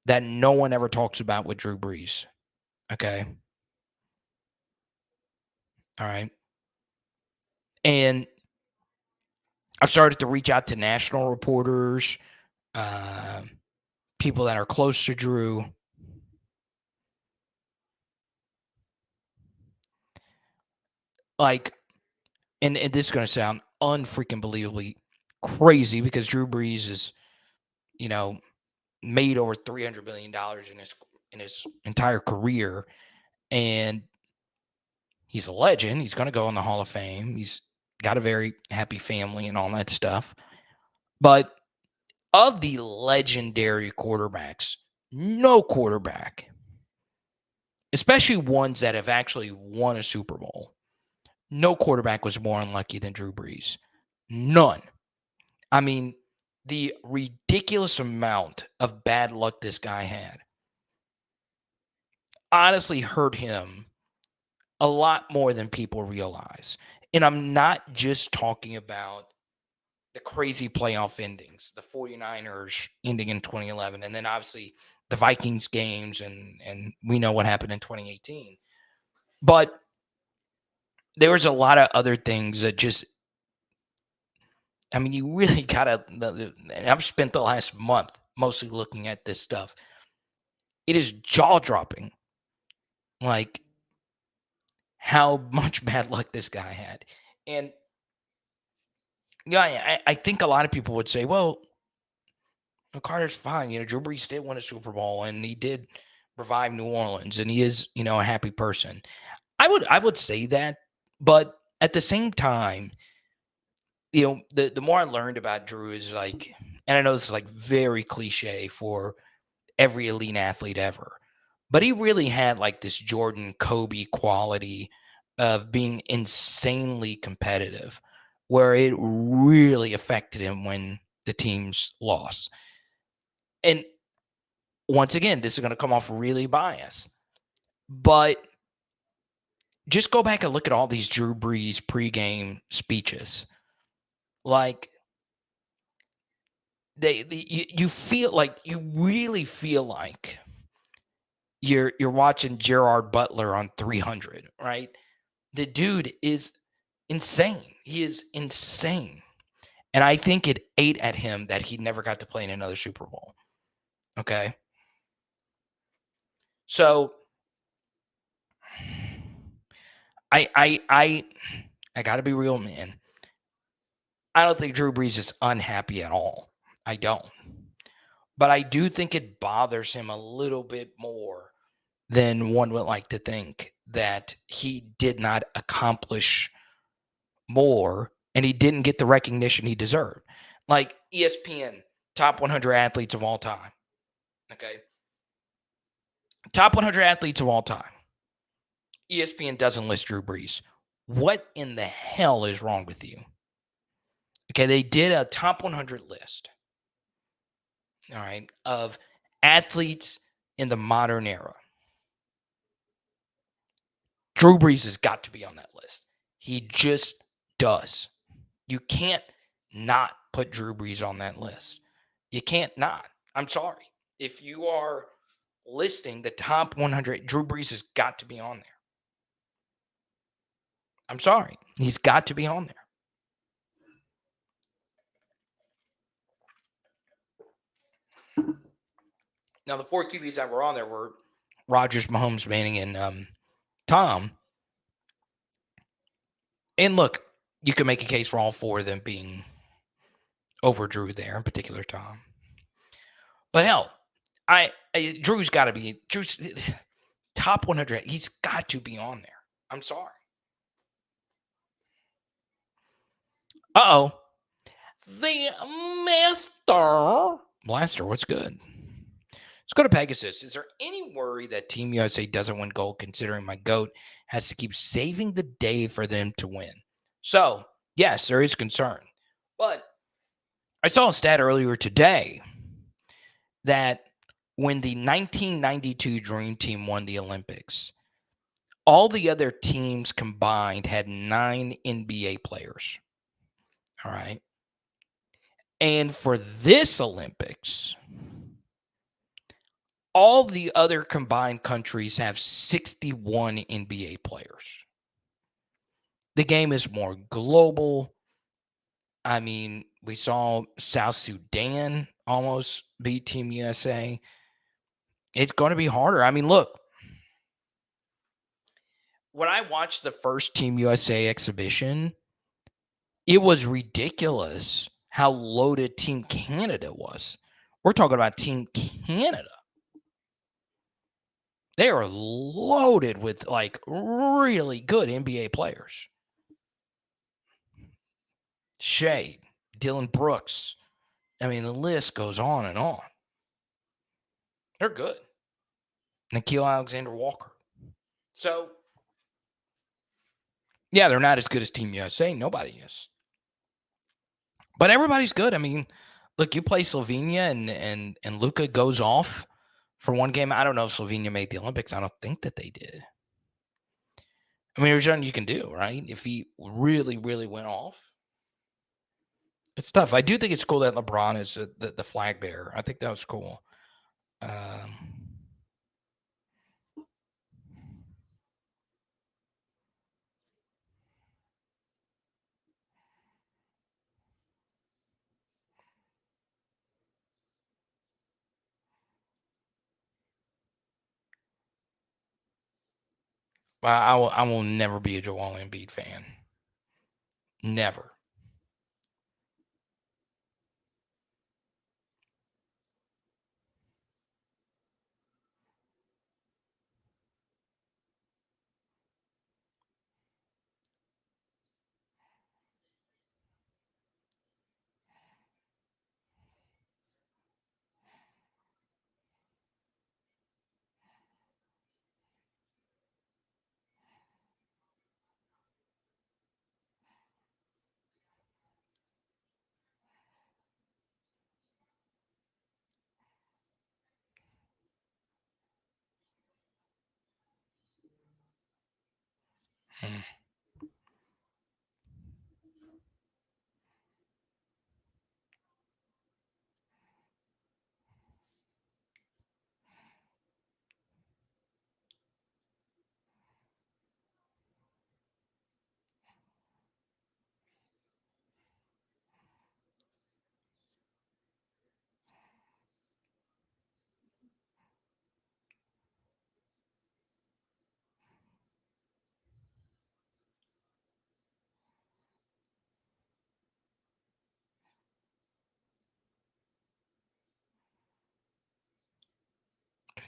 Speaker 2: that no one ever talks about with Drew Brees. Okay? All right? And I've started to reach out to national reporters, people that are close to Drew. Like, and this is going to sound unfreaking believably crazy because Drew Brees is, made over $300 million in his entire career, and he's a legend. He's going to go in the Hall of Fame. He's got a very happy family and all that stuff. But of the legendary quarterbacks, no quarterback, especially ones that have actually won a Super Bowl, no quarterback was more unlucky than Drew Brees. None. I mean, the ridiculous amount of bad luck this guy had honestly hurt him a lot more than people realize. And I'm not just talking about the crazy playoff endings, the 49ers ending in 2011, and then obviously the Vikings games, and we know what happened in 2018. But there was a lot of other things that just, you really gotta, and I've spent the last month mostly looking at this stuff. It is jaw-dropping. Like, how much bad luck this guy had. And yeah, I think a lot of people would say, well, Carter's fine. Drew Brees did win a Super Bowl and he did revive New Orleans and he is, a happy person. I would say that, but at the same time, the more I learned about Drew is like, and I know this is like very cliche for every elite athlete ever, but he really had like this Jordan Kobe quality of being insanely competitive, where it really affected him when the teams lost. And once again, this is going to come off really biased, but just go back and look at all these Drew Brees pregame speeches. Like you feel like you really feel like you're watching Gerard Butler on 300, right? The dude is insane. He is insane. And I think it ate at him that he never got to play in another Super Bowl. Okay. So I gotta be real, man. I don't think Drew Brees is unhappy at all. I don't. But I do think it bothers him a little bit more than one would like to think, that he did not accomplish more and he didn't get the recognition he deserved. Like ESPN, top 100 athletes of all time. Okay. Top 100 athletes of all time. ESPN doesn't list Drew Brees. What in the hell is wrong with you? Okay, they did a top 100 list, all right, of athletes in the modern era. Drew Brees has got to be on that list. He just does. You can't not put Drew Brees on that list. You can't not. I'm sorry. If you are listing the top 100, Drew Brees has got to be on there. I'm sorry. He's got to be on there. Now, the four QBs that were on there were Rodgers, Mahomes, Manning, and Tom. And look, you can make a case for all four of them being over Drew there, in particular Tom. But hell, Drew's got to be Drew's top 100. He's got to be on there. I'm sorry. Uh-oh. The Master Blaster, what's good? Let's go to Pegasus. Is there any worry that Team USA doesn't win gold, considering my GOAT has to keep saving the day for them to win? So, yes, there is concern. But I saw a stat earlier today that when the 1992 Dream Team won the Olympics, all the other teams combined had 9 NBA players. All right. And for this Olympics, all the other combined countries have 61 NBA players. The game is more global. I mean, we saw South Sudan almost beat Team USA. It's going to be harder. I mean, look, when I watched the first Team USA exhibition, it was ridiculous how loaded Team Canada was. We're talking about Team Canada. They are loaded with like really good NBA players. Shea, Dylan Brooks. I mean, the list goes on and on. They're good. Nikhil Alexander-Walker. So, yeah, they're not as good as Team USA. Nobody is. But everybody's good. I mean, look, you play Slovenia and Luka goes off for one game. I don't know if Slovenia made the Olympics. I don't think that they did. I mean, there's nothing you can do, right? If he really, really went off. It's tough. I do think it's cool that LeBron is the flag bearer. I think that was cool. Well, I will never be a Joel Embiid fan. Never. Hmm.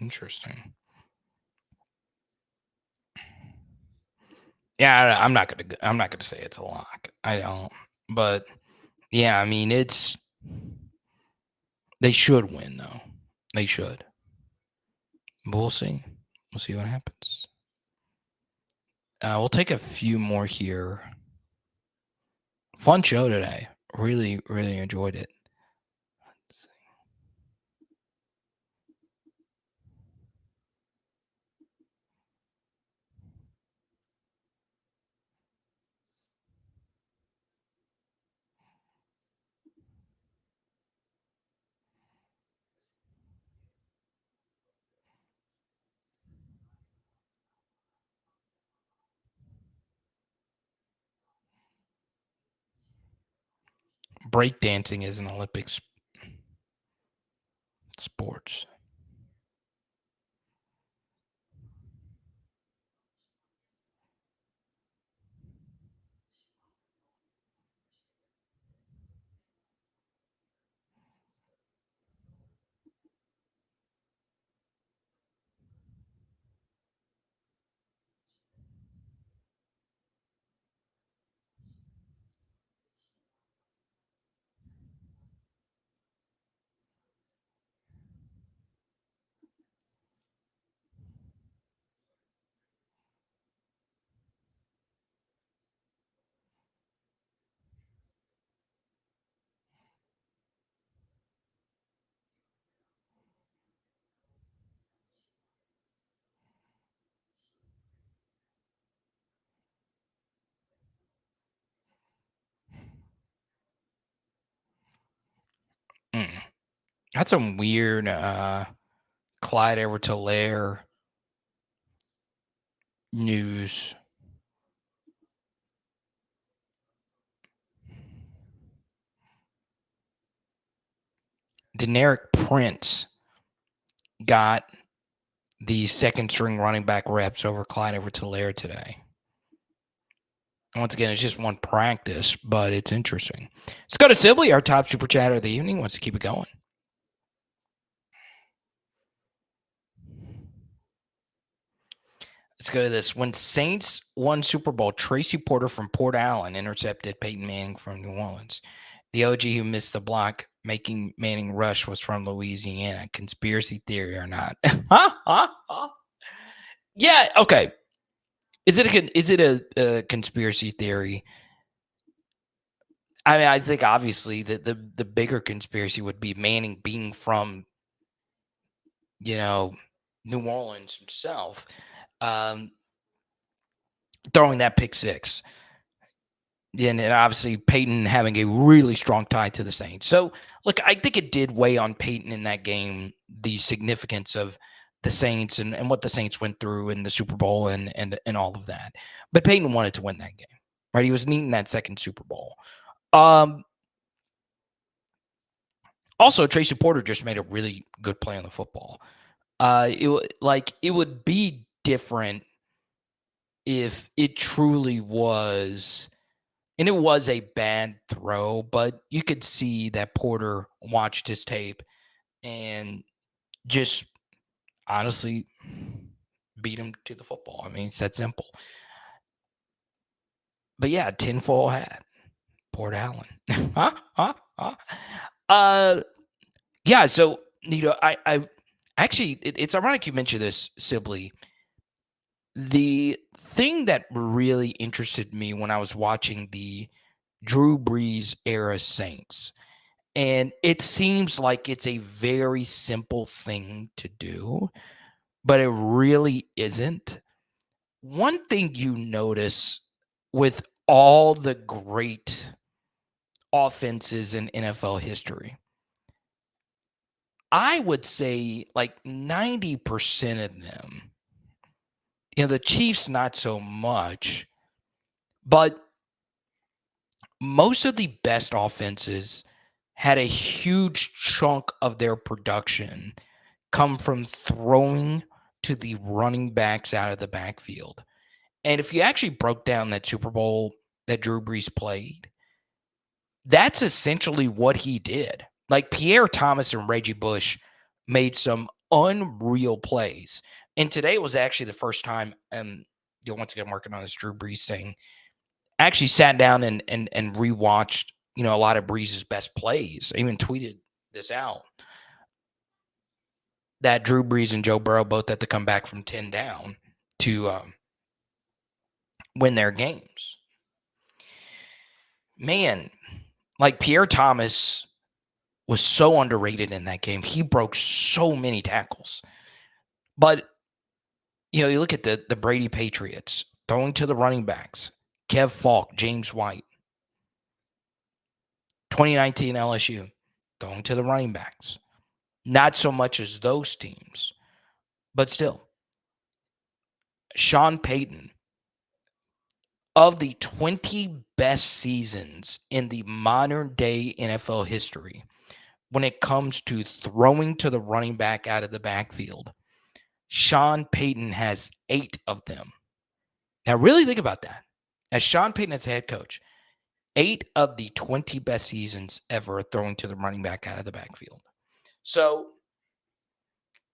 Speaker 2: Interesting. Yeah, I'm not gonna say it's a lock. I don't. But yeah, I mean they should win though. They should. But we'll see. We'll see what happens. We'll take a few more here. Fun show today. Really, really enjoyed it. Let's see. Breakdancing is an Olympic sports. Mm. That's some weird Clyde Edwards-Helaire news. Deneric Prince got the second string running back reps over Clyde Edwards-Helaire today. Once again, it's just one practice, but it's interesting. Let's go to Sibley, our top super chatter of the evening. Wants to keep it going. Let's go to this. When Saints won Super Bowl, Tracy Porter from Port Allen intercepted Peyton Manning from New Orleans. The OG who missed the block making Manning rush was from Louisiana. Conspiracy theory or not? Yeah. Okay. Is it a conspiracy theory? I mean, I think obviously the bigger conspiracy would be Manning being from, New Orleans himself, throwing that pick six. And obviously Peyton having a really strong tie to the Saints. So, look, I think it did weigh on Peyton in that game, the significance of the Saints and what the Saints went through in the Super Bowl and all of that. But Peyton wanted to win that game, right? He was needing that second Super Bowl. Also, Tracy Porter just made a really good play on the football. It would be different if it truly was, and it was a bad throw, but you could see that Porter watched his tape and just honestly beat him to the football. I mean, it's that simple. But yeah, tinfoil hat, Port Allen. Huh? Huh? Huh? Yeah. So I actually, it's ironic you mentioned this, Sibley. The thing that really interested me when I was watching the Drew Brees era Saints, and it seems like it's a very simple thing to do, but it really isn't. One thing you notice with all the great offenses in NFL history, I would say like 90% of them, the Chiefs, not so much, but most of the best offenses had a huge chunk of their production come from throwing to the running backs out of the backfield. And if you actually broke down that Super Bowl that Drew Brees played, that's essentially what he did. Like Pierre Thomas and Reggie Bush made some unreal plays. And today was actually the first time, and once again working on this Drew Brees thing, actually sat down and rewatched, a lot of Brees' best plays. I even tweeted this out, that Drew Brees and Joe Burrow both had to come back from 10 down to win their games. Man, like Pierre Thomas was so underrated in that game. He broke so many tackles. But, you look at the Brady Patriots, throwing to the running backs, Kev Falk, James White. 2019 LSU, throwing to the running backs. Not so much as those teams, but still. Sean Payton, of the 20 best seasons in the modern day NFL history, when it comes to throwing to the running back out of the backfield, Sean Payton has 8 of them. Now, really think about that. As Sean Payton as head coach, 8 of the 20 best seasons ever throwing to the running back out of the backfield. So,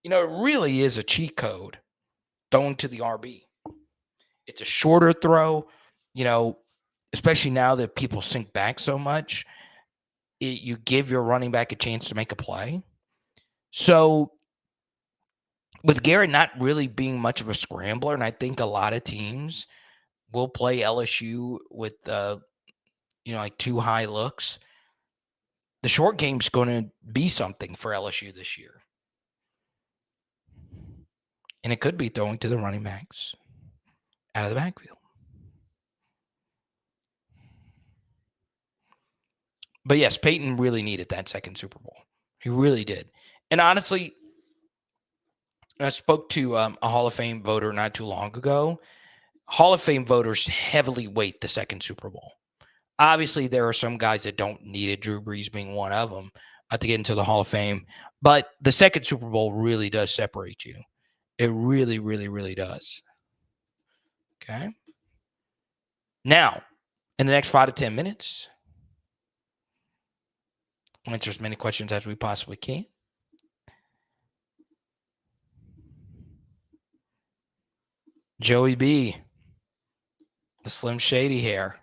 Speaker 2: it really is a cheat code throwing to the RB. It's a shorter throw, especially now that people sink back so much. You give your running back a chance to make a play. So, with Garrett not really being much of a scrambler, and I think a lot of teams will play LSU with, like 2 high looks, the short game's going to be something for LSU this year. And it could be throwing to the running backs out of the backfield. But yes, Peyton really needed that second Super Bowl. He really did. And honestly, I spoke to a Hall of Fame voter not too long ago. Hall of Fame voters heavily weight the second Super Bowl. Obviously, there are some guys that don't need it, Drew Brees being one of them, to get into the Hall of Fame. But the second Super Bowl really does separate you. It really, really, really does. Okay. Now, in the next 5 to 10 minutes, we'll answer as many questions as we possibly can. Joey B, the Slim Shady hair.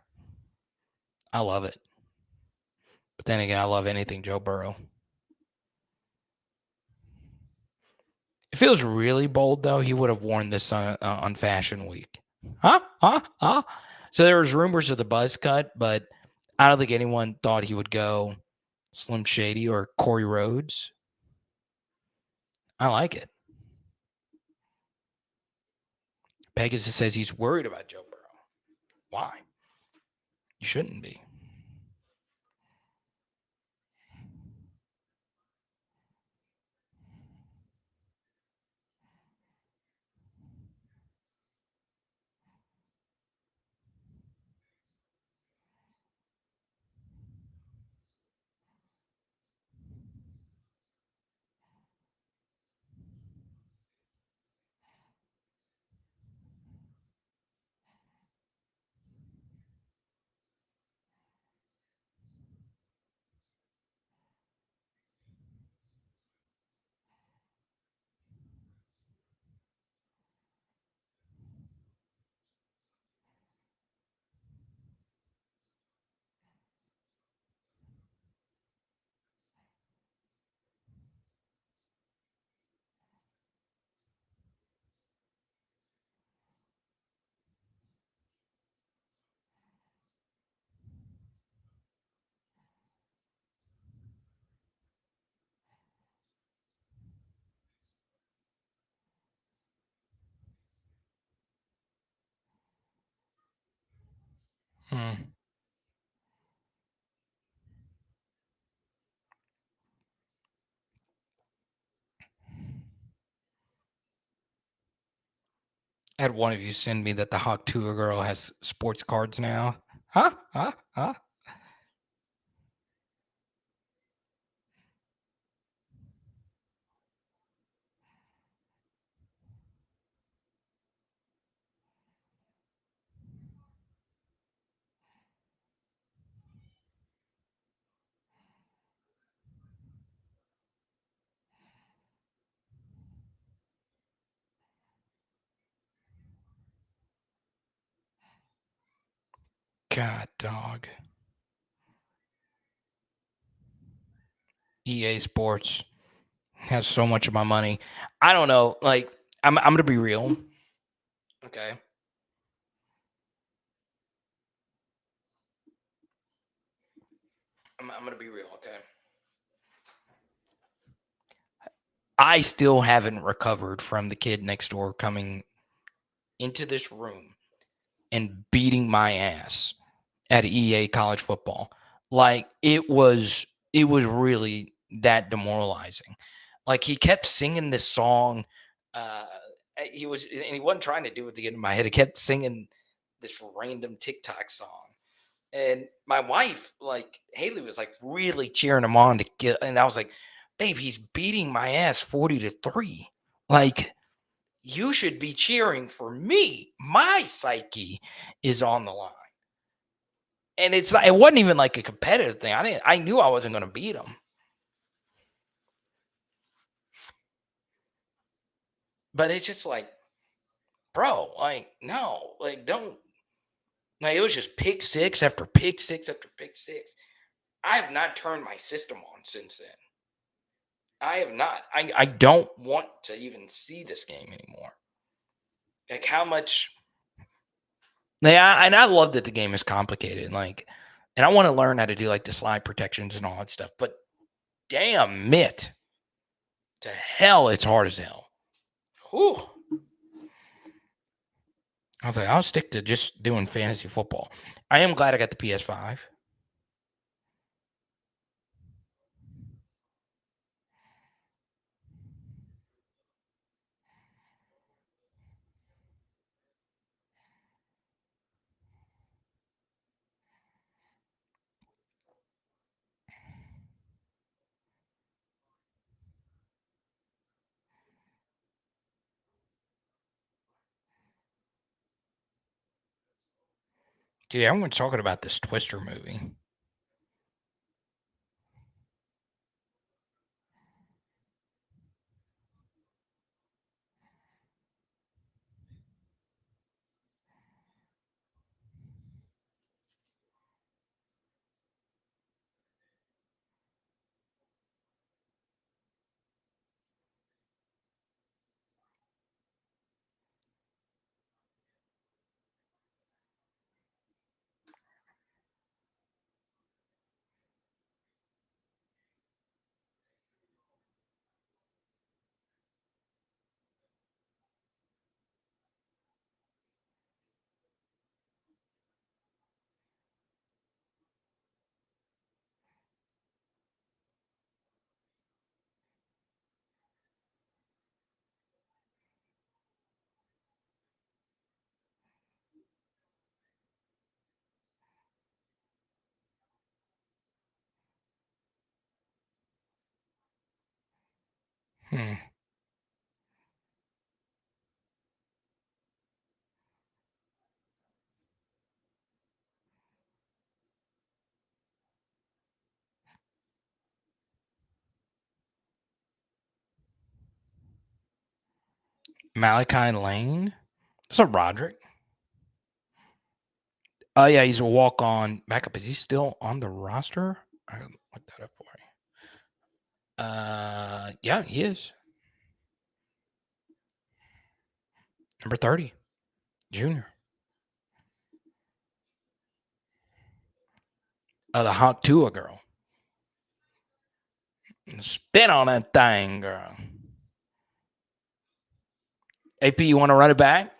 Speaker 2: I love it. But then again, I love anything Joe Burrow. If it was really bold, though, he would have worn this on Fashion Week. So there was rumors of the buzz cut, but I don't think anyone thought he would go Slim Shady or Corey Rhodes. I like it. Pegasus says he's worried about Joe Burrow. Why? You shouldn't be. I had one of you send me that the Hawk Tour girl has sports cards now. Huh? God, dog. EA Sports has so much of my money. I don't know. Like, I'm gonna be real. Okay. I'm gonna be real. Okay. I still haven't recovered from the kid next door coming into this room and beating my ass at EA college football. Like, it was really that demoralizing. Like, he kept singing this song. He wasn't trying to do it to get in my head. He kept singing this random TikTok song. And my wife, like Haley, was like really cheering him on to get. And I was like, babe, he's beating my ass 40-3. Like, you should be cheering for me. My psyche is on the line. And it wasn't even like a competitive thing. I knew I wasn't going to beat him. But it's just like, bro, like, no, like, don't. Like, it was just pick six after pick six after pick six. I have not turned my system on since then. I have not. I don't want to even see this game anymore. Like, how much. Yeah, and I love that the game is complicated. Like, and I want to learn how to do like the slide protections and all that stuff. But damn it. To hell, it's hard as hell. Whew. I was like, I'll stick to just doing fantasy football. I am glad I got the PS5. Dude, everyone's talking about this Twister movie. Malachi Lane? Is that Roderick? Oh, yeah, he's a walk-on backup. Is he still on the roster? I can look that up for you. Yeah, he is. Number 30, junior. The Hawk Tua girl. Spin on that thing, girl. AP, you want to run it back?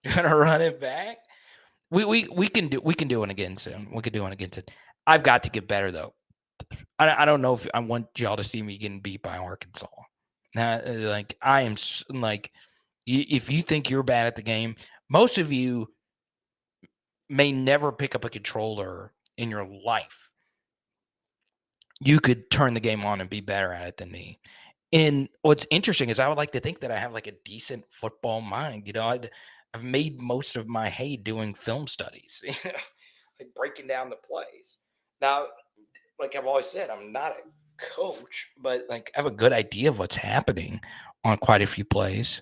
Speaker 2: You want to run it back? We can do it again soon. We could do it again soon. I've got to get better though. I don't know if I want y'all to see me getting beat by Arkansas. Now, like I am like, if you think you're bad at the game, most of you may never pick up a controller in your life. You could turn the game on and be better at it than me. And what's interesting is I would like to think that I have like a decent football mind. You know, I've made most of my hay doing film studies, like breaking down the plays. Now, like I've always said, I'm not a coach, but like I have a good idea of what's happening on quite a few plays.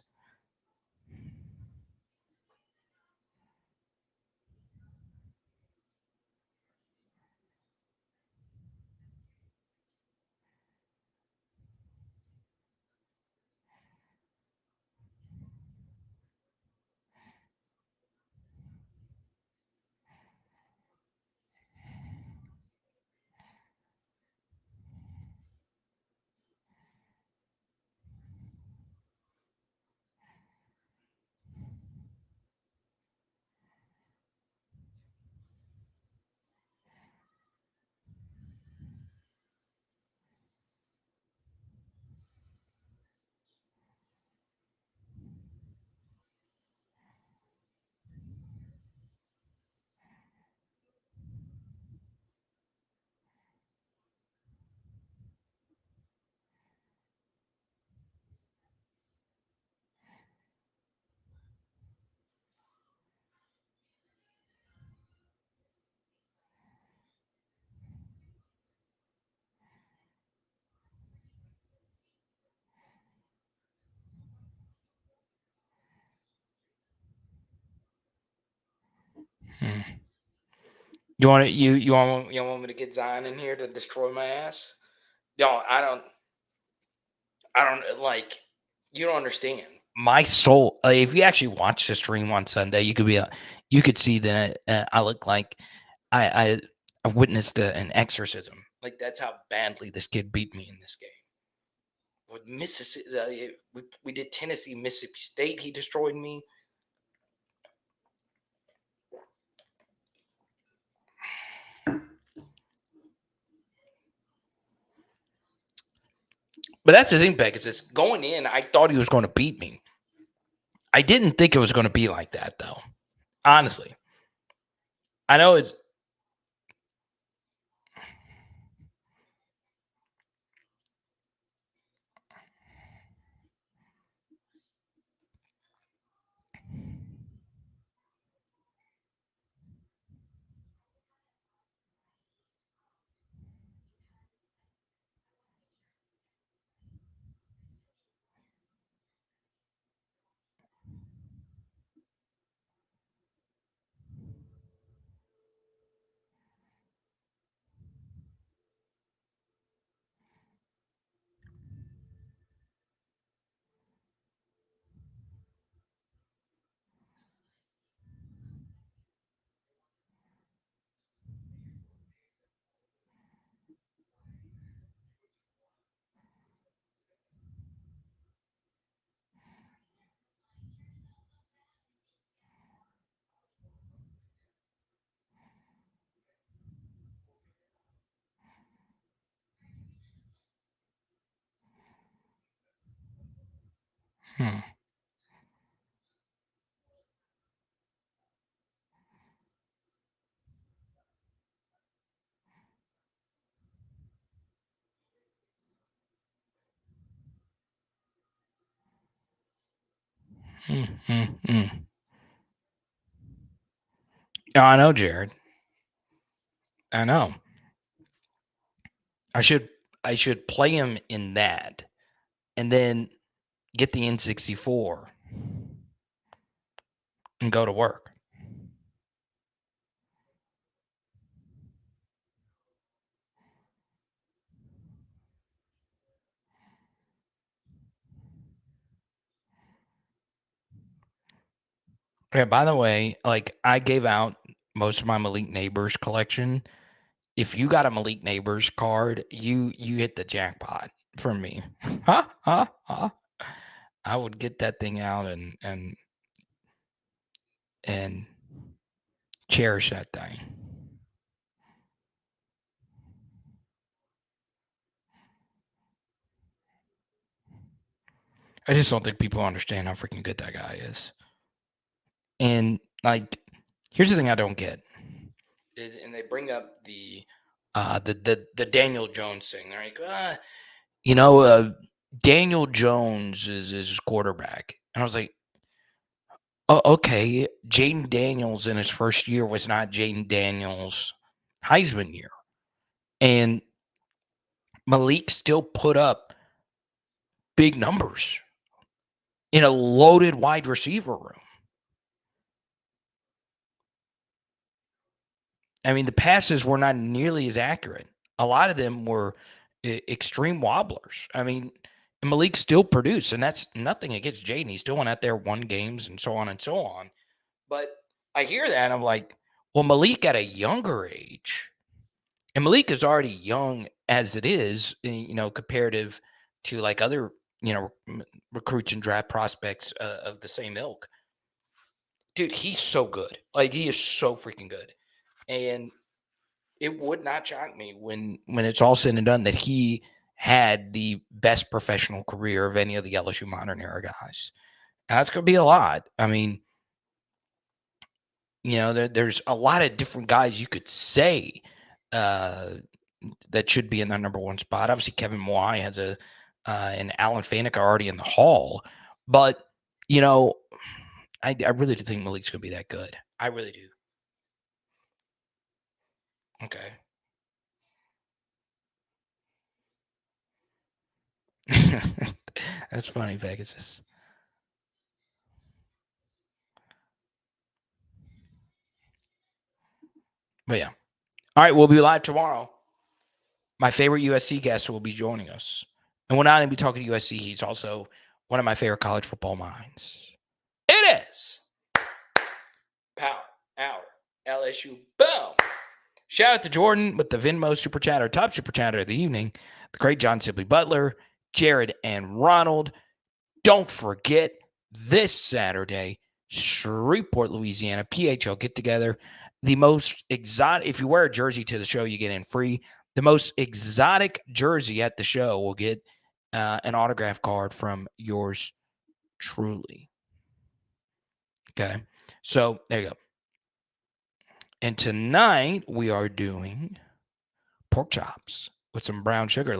Speaker 2: Hmm. You want you want me to get Zion in here to destroy my ass? No, I don't like. You don't understand. My soul. If you actually watch the stream on Sunday, you could see that I look like I I witnessed an exorcism. Like that's how badly this kid beat me in this game. With Mississippi, we did Tennessee, Mississippi State. He destroyed me. But that's the thing, Beck, is this going in, I thought he was going to beat me. I didn't think it was going to be like that, though. Honestly. I know it's. Hmm. Yeah, I know, Jared. I know. I should I should play him in that and then get the N64 and go to work. Yeah, by the way, like I gave out most of my Malik Neighbors collection. If you got a Malik Neighbors card, you hit the jackpot from me. Ha ha ha. I would get that thing out and Cherish that thing. I just don't think people understand how freaking good that guy is. And like, here's the thing I don't get. And they bring up the Daniel Jones thing. They're like, Daniel Jones is his quarterback. And I was like, oh, okay. Jaden Daniels in his first year was not Jaden Daniels' Heisman year. And Malik still put up big numbers in a loaded wide receiver room. I mean, the passes were not nearly as accurate. A lot of them were extreme wobblers. I mean, Malik still produced, and that's nothing against Jaden. He still went out there, won games, and so on and so on. But I hear that, and I'm like, well, Malik at a younger age, and Malik is already young as it is, comparative to like other, recruits and draft prospects of the same ilk. Dude, he's so good. Like, he is so freaking good. And it would not shock me when it's all said and done that he had the best professional career of any of the LSU modern era guys. And that's going to be a lot. I mean, there's a lot of different guys you could say that should be in the number one spot. Obviously, Kevin Moai has and Alan Faneca already in the hall. But, I really do think Malik's going to be that good. I really do. Okay. That's funny, Pegasus. But yeah. All right, we'll be live tomorrow. My favorite USC guest will be joining us. And we're not going to be talking to USC. He's also one of my favorite college football minds. It is Power Hour LSU. Boom. Shout out to Jordan with the Venmo Super Chatter, top Super Chatter of the evening. The great John Sibley Butler, Jared and Ronald. Don't forget this Saturday, Shreveport, Louisiana, PHL get together. The most exotic, if you wear a jersey to the show, you get in free. The most exotic jersey at the show will get an autograph card from yours truly. Okay, so there you go. And tonight we are doing pork chops with some brown sugar.